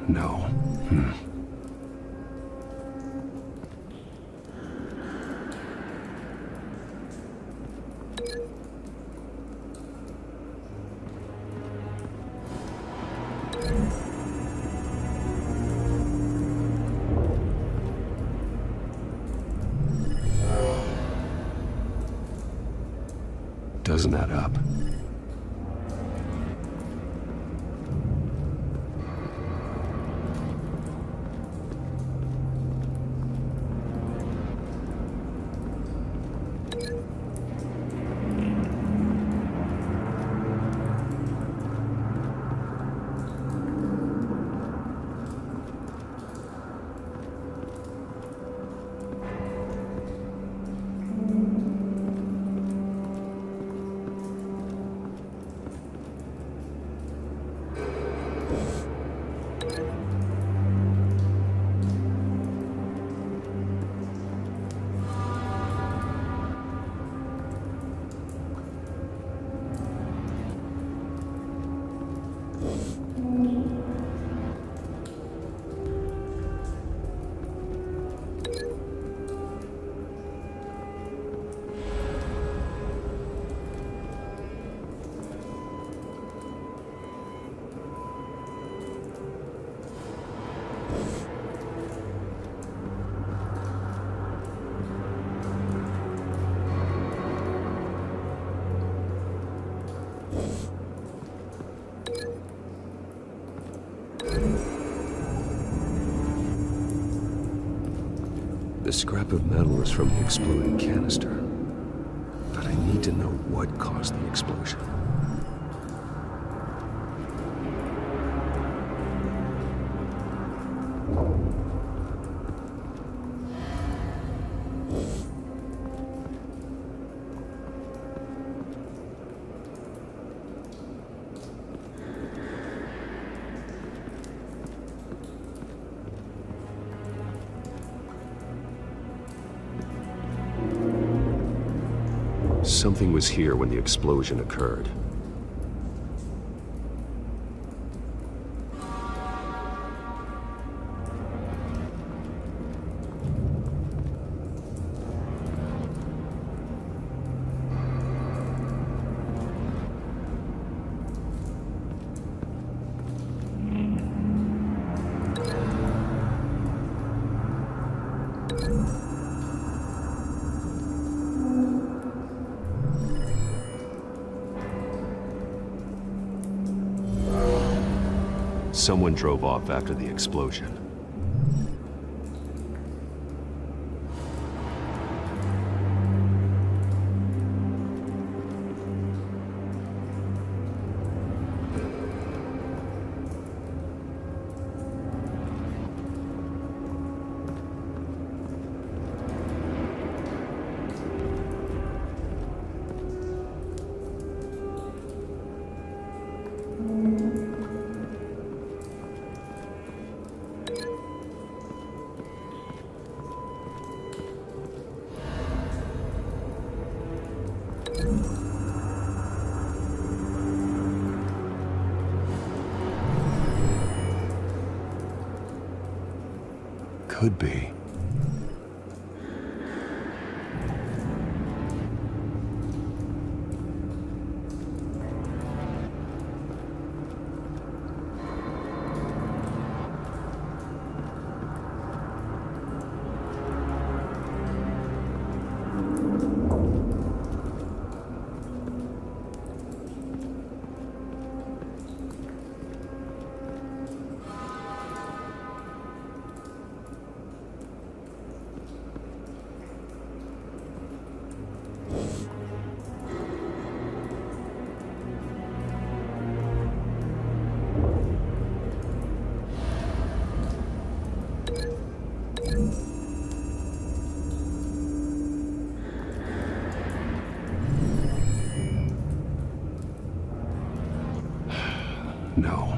No. Doesn't add up. The scrap of metal is from the exploded canister. But I need to know what caused the explosion. Something was here when the explosion occurred. Someone drove off after the explosion. Could be. No.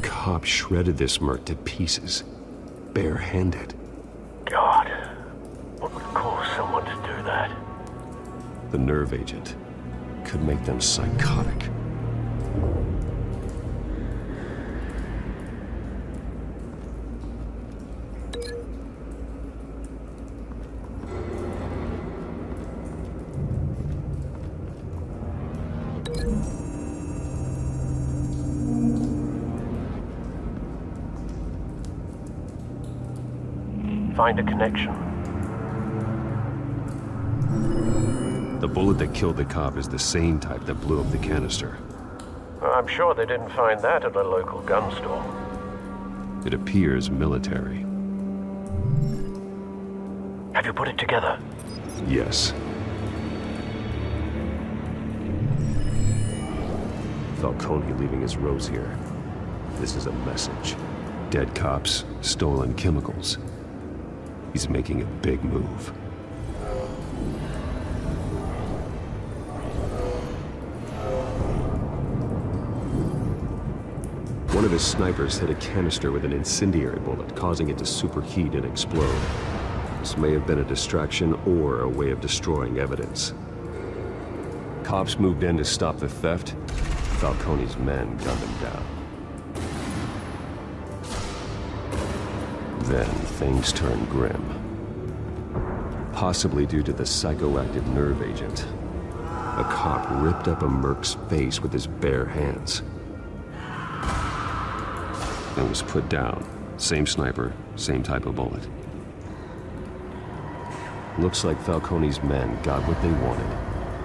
Cop shredded this merc to pieces, barehanded. God, what would cause someone to do that? The nerve agent could make them psychotic. Find a connection. The bullet that killed the cop is the same type that blew up the canister. I'm sure they didn't find that at a local gun store. It appears military. Have you put it together? Yes. Falcone leaving his rose here. This is a message. Dead cops, stolen chemicals. He's making a big move. One of his snipers hit a canister with an incendiary bullet, causing it to superheat and explode. This may have been a distraction or a way of destroying evidence. Cops moved in to stop the theft. Falcone's men gunned him down. Then things turned grim. possibly due to the psychoactive nerve agent. A cop ripped up a merc's face with his bare hands. And was put down. Same sniper, same type of bullet. Looks like Falcone's men got what they wanted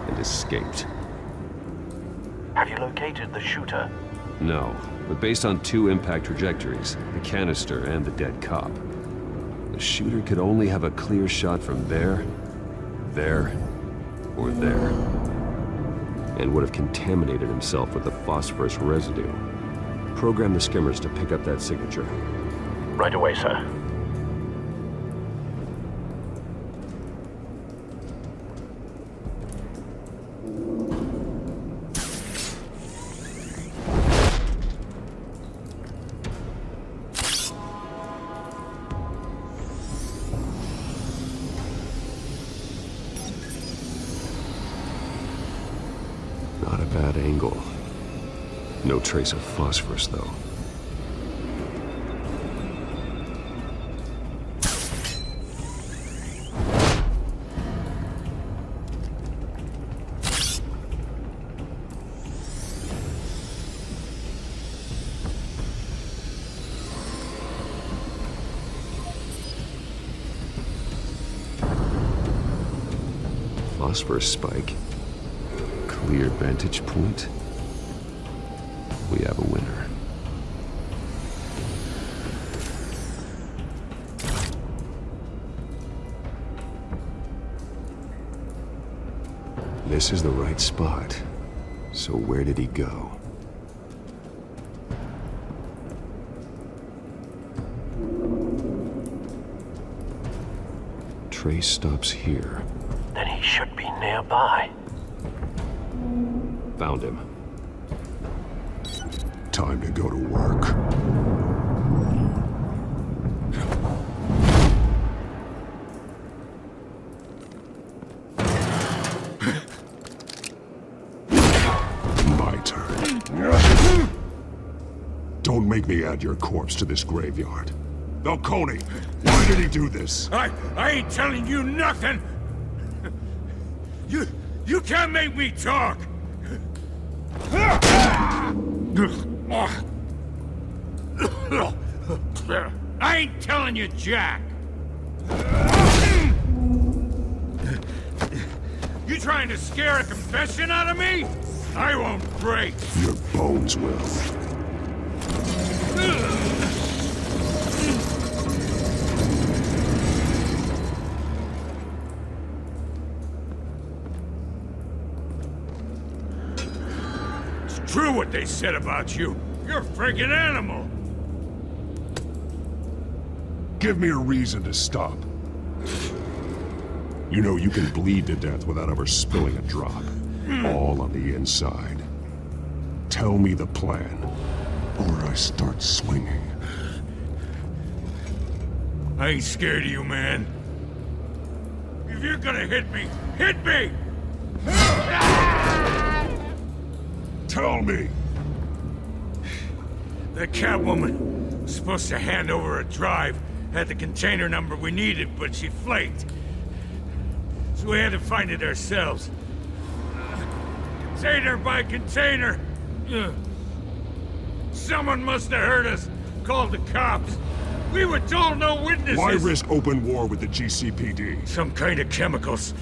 and escaped. Have you located the shooter? No, but based on 2 impact trajectories, the canister and the dead cop, the shooter could only have a clear shot from there, or there, and would have contaminated himself with the phosphorus residue. Program the skimmers to pick up that signature. Right away, sir. Not a bad angle. No trace of phosphorus, though. Phosphorus spike. Clear vantage point. We have a winner. This is the right spot. So where did he go? Trace stops here. Then he should be nearby. Found him. Time to go to work. My turn. Don't make me add your corpse to this graveyard. Falcone, why did he do this? I ain't telling you nothing! You can't make me talk! I ain't telling you, Jack! You trying to scare a confession out of me? I won't break! Your bones will. True what they said about you. You're a friggin' animal. Give me a reason to stop. You know you can bleed to death without ever spilling a drop. All on the inside. Tell me the plan, or I start swinging. I ain't scared of you, man. If you're gonna hit me, hit me! Tell me! That Catwoman was supposed to hand over a drive, had the container number we needed, but she flaked. So we had to find it ourselves. Container by container! Someone must have heard us, called the cops. We were told no witnesses! Why risk open war with the GCPD? Some kind of chemicals.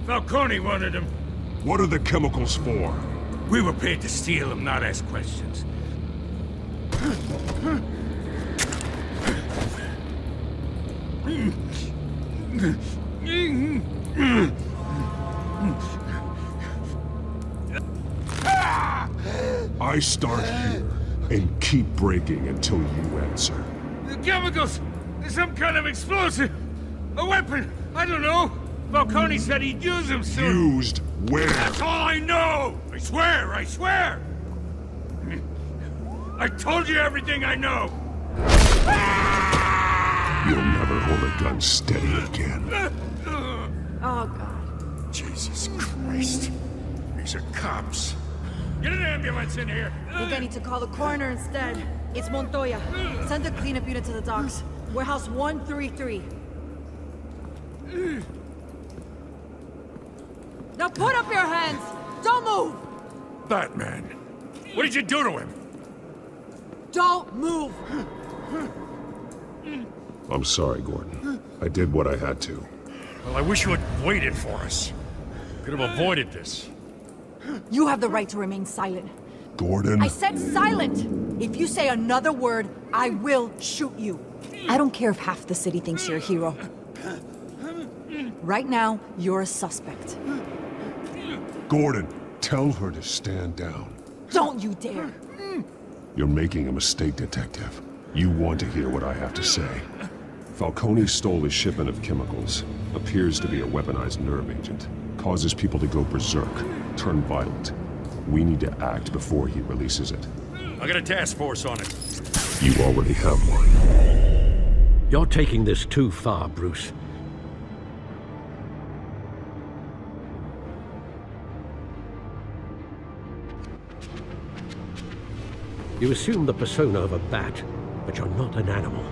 Falcone wanted them. What are the chemicals for? We were paid to steal them, not ask questions. I start here and keep breaking until you answer. The chemicals! Some kind of explosive! A weapon! I don't know! Falcone said he'd use them soon! Used where? That's all I know! I swear! I swear! I told you everything I know! You'll never hold a gun steady again. Oh, God. Jesus Christ. These are cops. Get an ambulance in here! I think I need to call the coroner instead. It's Montoya. Send a cleanup unit to the docks. Warehouse 133. Now put up your hands! Don't move! Batman, what did you do to him? Don't move! I'm sorry, Gordon. I did what I had to. Well, I wish you had waited for us. Could have avoided this. You have the right to remain silent. Gordon? I said silent! If you say another word, I will shoot you. I don't care if half the city thinks you're a hero. Right now, you're a suspect. Gordon, tell her to stand down. Don't you dare! You're making a mistake, Detective. You want to hear what I have to say. Falcone stole a shipment of chemicals. Appears to be a weaponized nerve agent. Causes people to go berserk, turn violent. We need to act before he releases it. I got a task force on it. You already have one. You're taking this too far, Bruce. You assume the persona of a bat, but you're not an animal.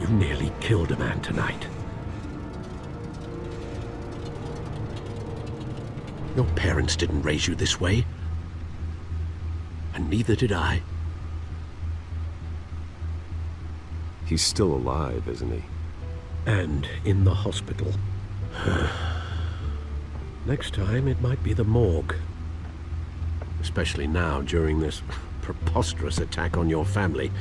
You nearly killed a man tonight. Your parents didn't raise you this way. And neither did I. He's still alive, isn't he? And in the hospital. Next time, it might be the morgue. Especially now, during this preposterous attack on your family.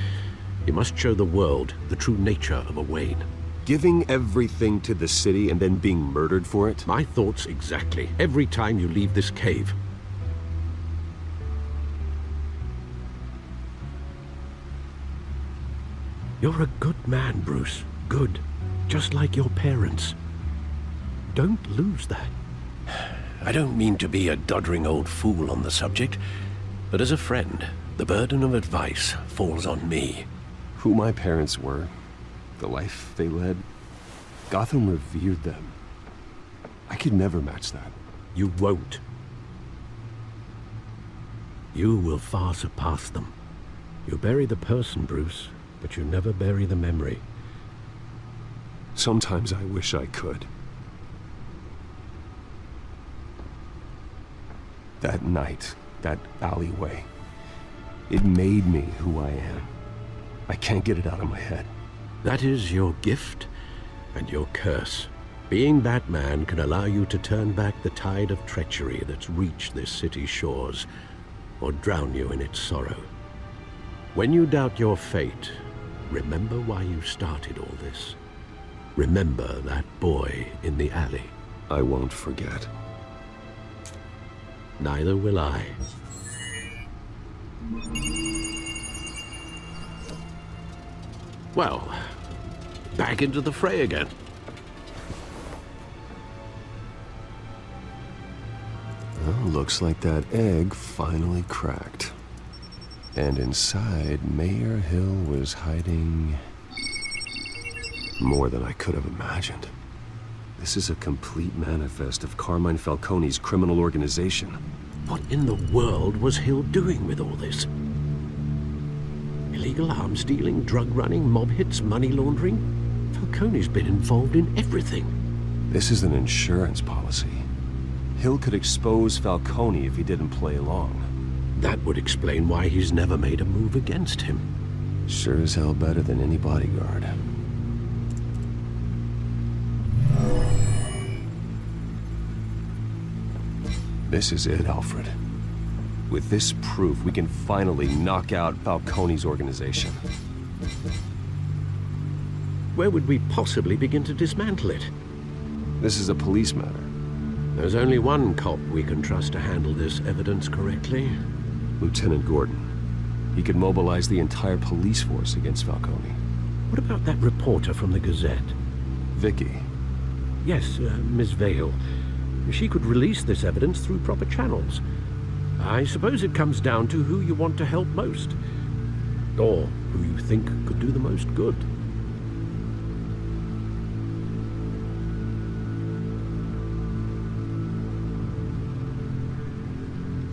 You must show the world the true nature of a Wayne. Giving everything to the city and then being murdered for it? My thoughts exactly. Every time you leave this cave. You're a good man, Bruce. Good. Just like your parents. Don't lose that. I don't mean to be a doddering old fool on the subject, but as a friend, the burden of advice falls on me. Who my parents were, the life they led, Gotham revered them. I could never match that. You won't. You will far surpass them. You bury the person, Bruce, but you never bury the memory. Sometimes I wish I could. That night, that alleyway, it made me who I am. I can't get it out of my head. That is your gift and your curse. Being Batman can allow you to turn back the tide of treachery that's reached this city's shores, or drown you in its sorrow. When you doubt your fate, remember why you started all this. Remember that boy in the alley. I won't forget. Neither will I. Well, back into the fray again. Well, looks like that egg finally cracked. And inside, Mayor Hill was hiding more than I could have imagined. This is a complete manifest of Carmine Falcone's criminal organization. What in the world was Hill doing with all this? Illegal arms dealing, drug running, mob hits, money laundering? Falcone's been involved in everything. This is an insurance policy. Hill could expose Falcone if he didn't play along. That would explain why he's never made a move against him. Sure as hell better than any bodyguard. This is it, Alfred. With this proof, we can finally knock out Falcone's organization. Where would we possibly begin to dismantle it? This is a police matter. There's only one cop we can trust to handle this evidence correctly. Lieutenant Gordon. He could mobilize the entire police force against Falcone. What about that reporter from the Gazette? Vicky. Yes, Miss Vale. She could release this evidence through proper channels. I suppose it comes down to who you want to help most. Or who you think could do the most good.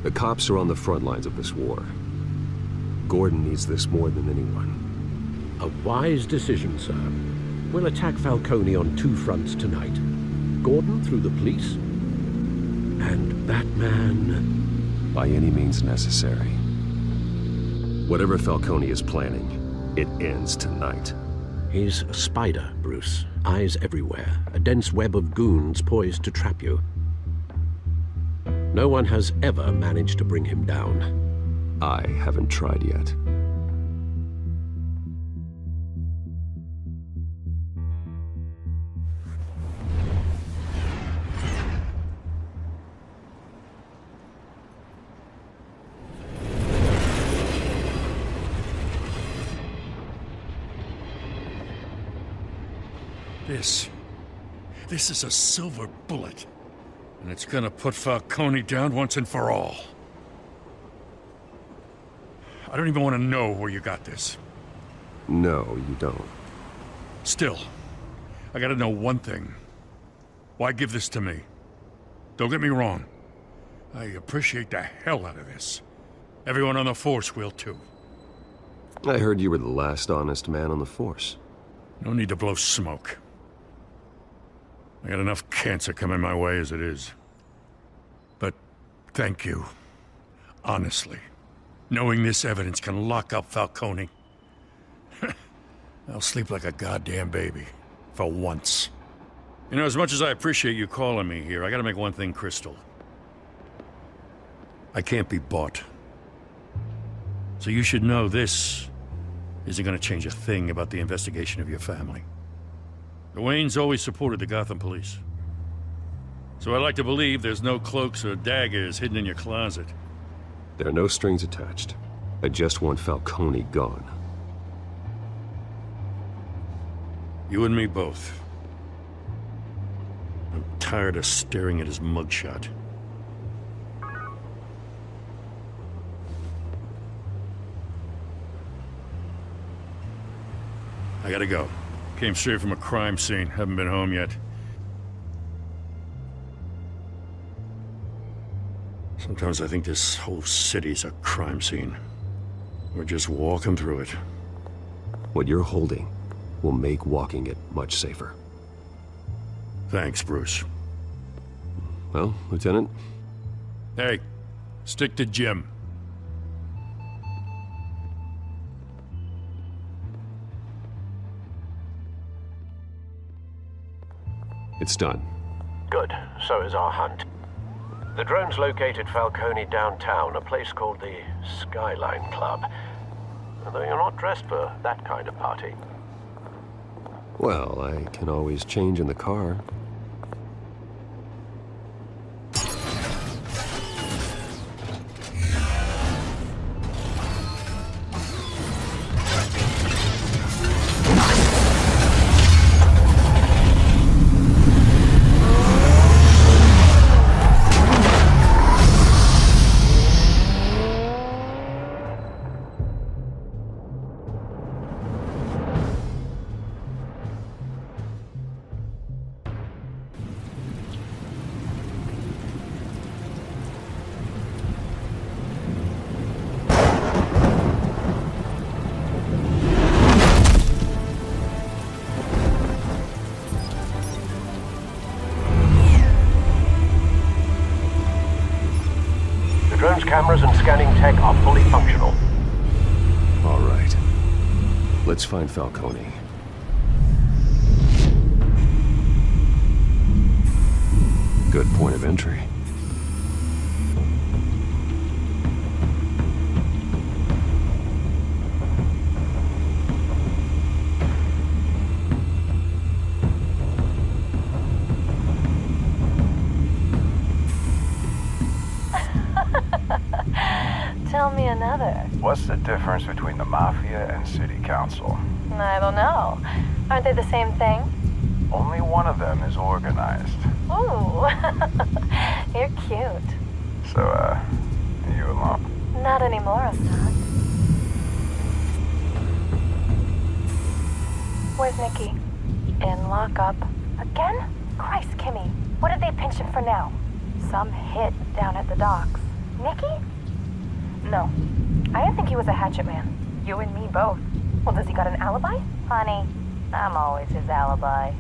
The cops are on the front lines of this war. Gordon needs this more than anyone. A wise decision, sir. We'll attack Falcone on two fronts tonight. Gordon through the police, And Batman... By any means necessary. Whatever Falcone is planning, it ends tonight. He's a spider, Bruce. Eyes everywhere. A dense web of goons poised to trap you. No one has ever managed to bring him down. I haven't tried yet. This is a silver bullet. And it's gonna put Falcone down once and for all. I don't even want to know where you got this. No, you don't. Still, I gotta know one thing. Why give this to me? Don't get me wrong. I appreciate the hell out of this. Everyone on the force will too. I heard you were the last honest man on the force. No need to blow smoke. I got enough cancer coming my way as it is. But thank you. Honestly. Knowing this evidence can lock up Falcone. I'll sleep like a goddamn baby. For once. You know, as much as I appreciate you calling me here, I gotta make one thing crystal. I can't be bought. So you should know this isn't gonna change a thing about the investigation of your family. The Waynes always supported the Gotham police. So I like to believe there's no cloaks or daggers hidden in your closet. There are no strings attached. I just want Falcone gone. You and me both. I'm tired of staring at his mugshot. I gotta go. Came straight from a crime scene. Haven't been home yet. Sometimes I think this whole city's a crime scene. We're just walking through it. What you're holding will make walking it much safer. Thanks, Bruce. Well, Lieutenant? Hey, stick to Jim. It's done. Good. So is our hunt. The drones located Falcone downtown, a place called the Skyline Club. Although you're not dressed for that kind of party. Well, I can always change in the car. Drone's cameras and scanning tech are fully functional. All right. Let's find Falcone. Good point of entry. Tell me another. What's the difference between the Mafia and City Council? I don't know. Aren't they the same thing? Only one of them is organized. Ooh, you're cute. So, you alone? Not anymore, I'm not. Where's Nikki? In lockup. Again? Christ, Kimmy. What did they pinch him for now? Some hit down at the docks. Nikki? No. I didn't think he was a hatchet man. You and me both. Well, does he got an alibi? Honey, I'm always his alibi.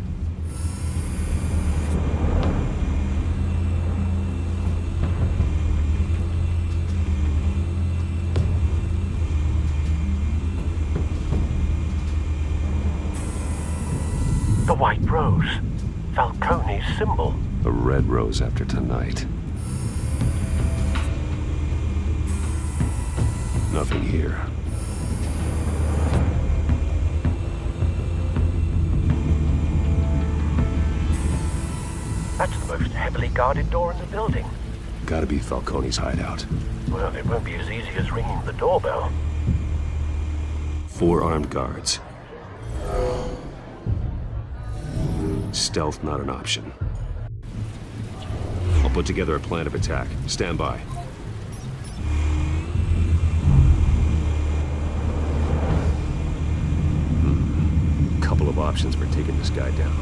rose. Falcone's symbol. A red rose after tonight. Nothing here. That's the most heavily guarded door in the building. Gotta be Falcone's hideout. Well, it won't be as easy as ringing the doorbell. 4 armed guards. Stealth not an option. I'll put together a plan of attack. Stand by. Couple of options for taking this guy down.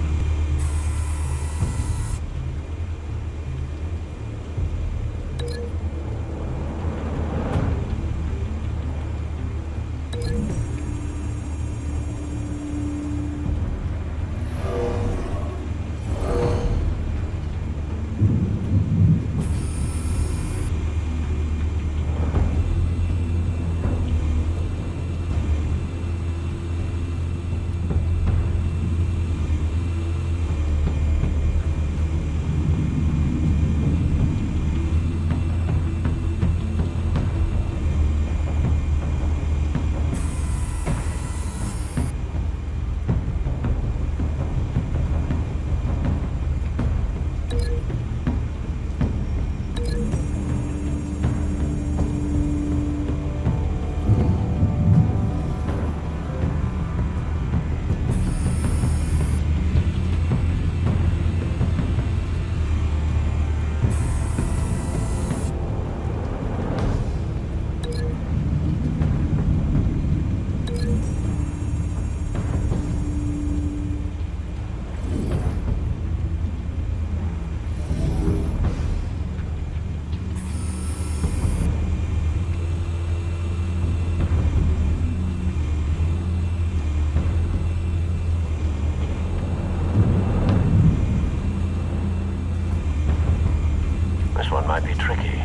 This one might be tricky.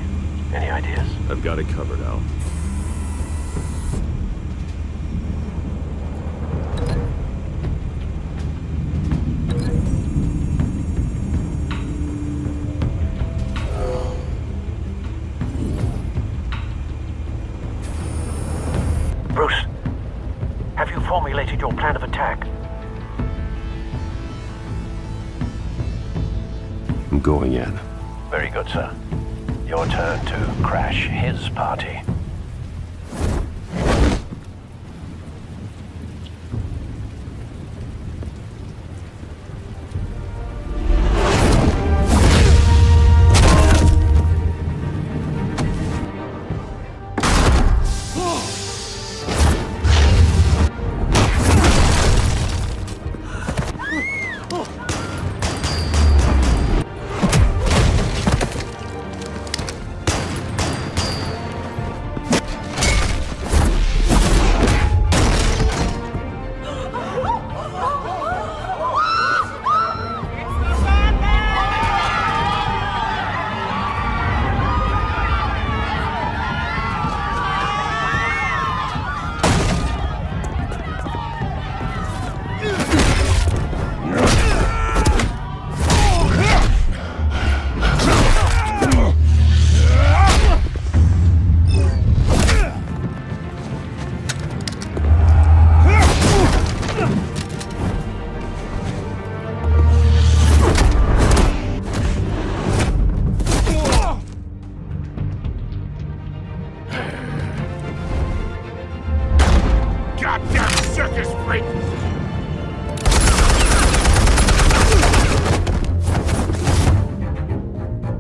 Any ideas? I've got it covered, Al. Bruce, have you formulated your plan of attack? I'm going in. Very good, sir. Your turn to crash his party.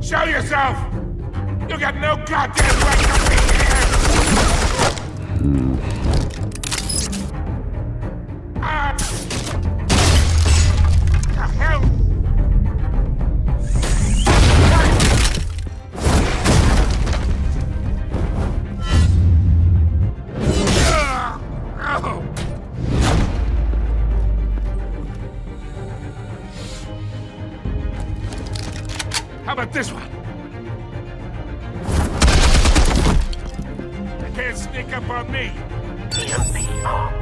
Show yourself! You got no goddamn right to be here! The hell? How about this one? They can't sneak up on me. EMP armed.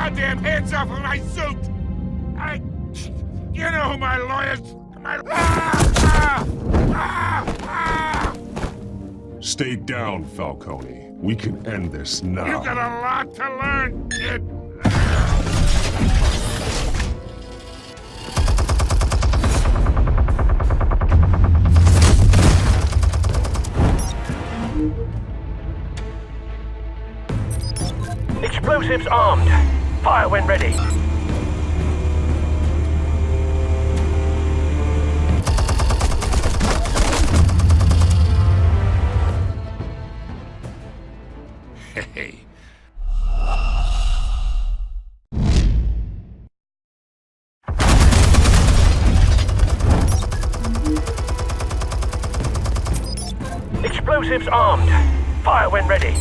goddamn hands off of my suit! You know who my lawyers... Stay down, Falcone. We can end this now. You got a lot to learn, kid. Explosives armed. Fire when ready. Hey. Explosives armed. Fire when ready.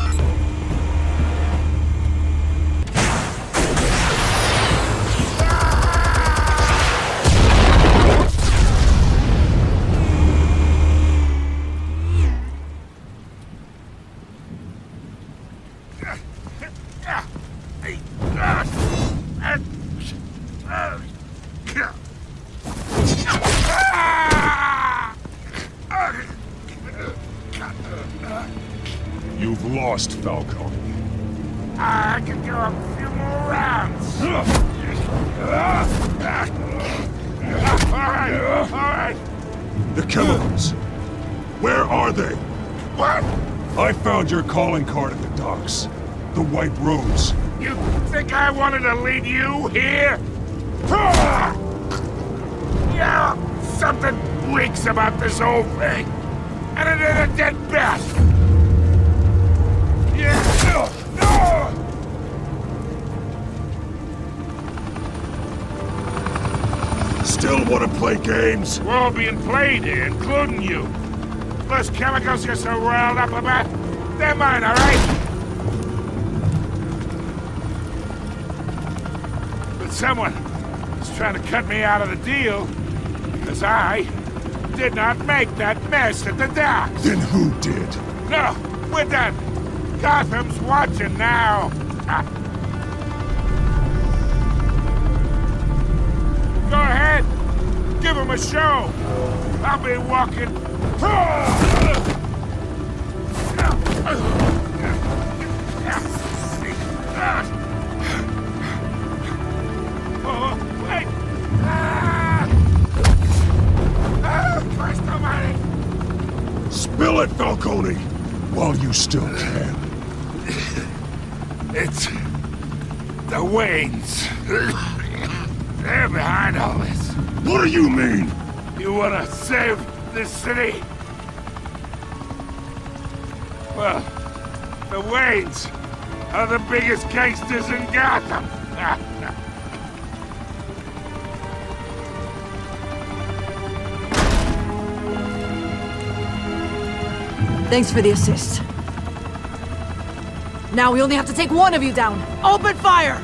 You've lost, Falcone. I can do a few more rounds. All right. The chemicals. Where are they? What? I found your calling card at the docks. The White Rose. You think I wanted to lead you here? Yeah, something reeks about this whole thing. And it ain't a dead bat. Yeah. Still want to play games? We're all being played here, including you. Those chemicals you're so riled up about, they're mine, all right? But someone is trying to cut me out of the deal because I did not make that mess at the docks. Then who did? No, we're done. Gotham's watching now. Go ahead. Give him a show. I'll be walking. Oh, wait. Christ almighty. Spill it, Falcone, while you still can. It's the Waynes. They're behind all this. What do you mean? You wanna save this city? Well, the Waynes are the biggest gangsters in Gotham. Thanks for the assist. Now we only have to take one of you down. Open fire!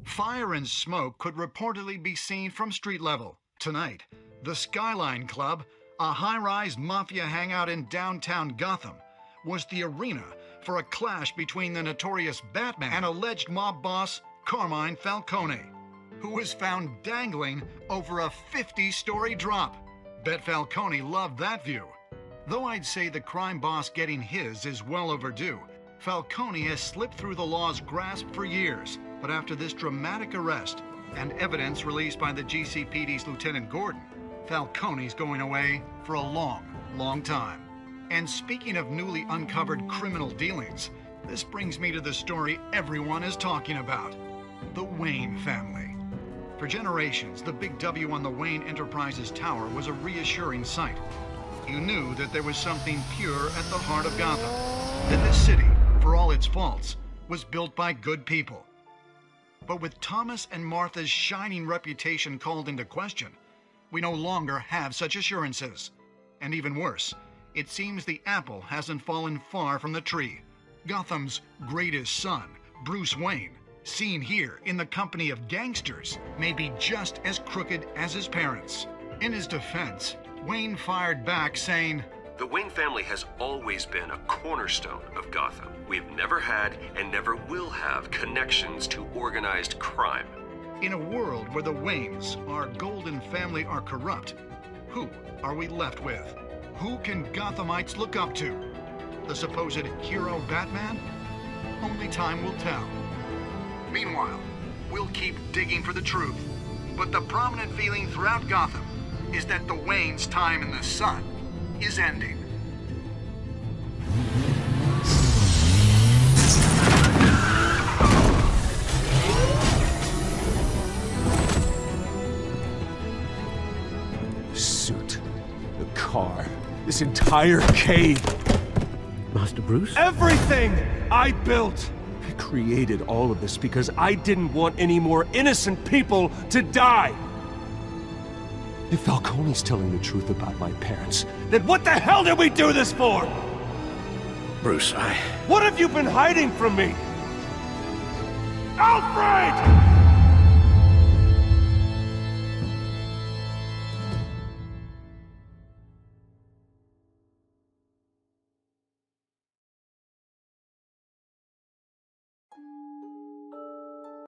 Fire and smoke could reportedly be seen from street level. Tonight, the Skyline Club, a high-rise mafia hangout in downtown Gotham, was the arena for a clash between the notorious Batman and alleged mob boss Carmine Falcone, who was found dangling over a 50-story drop. Bet Falcone loved that view. Though I'd say the crime boss getting his is well overdue, Falcone has slipped through the law's grasp for years. But after this dramatic arrest and evidence released by the GCPD's Lieutenant Gordon, Falcone's going away for a long, long time. And speaking of newly uncovered criminal dealings, this brings me to the story everyone is talking about: the Wayne family. For generations, the big W on the Wayne Enterprises Tower was a reassuring sight. You knew that there was something pure at the heart of Gotham, that this city, for all its faults, was built by good people. But with Thomas and Martha's shining reputation called into question, we no longer have such assurances. And even worse, it seems the apple hasn't fallen far from the tree. Gotham's greatest son, Bruce Wayne, seen here in the company of gangsters, may be just as crooked as his parents. In his defense, Wayne fired back saying, "The Wayne family has always been a cornerstone of Gotham. We've never had and never will have connections to organized crime." In a world where the Waynes, our golden family, are corrupt, who are we left with? Who can Gothamites look up to? The supposed hero Batman? Only time will tell. Meanwhile, we'll keep digging for the truth. But the prominent feeling throughout Gotham is that the Waynes' time in the sun is ending. The suit, the car, this entire cave. Master Bruce? Everything I built! I created all of this because I didn't want any more innocent people to die! If Falcone's telling the truth about my parents, then what the hell did we do this for? Bruce, What have you been hiding from me? Alfred!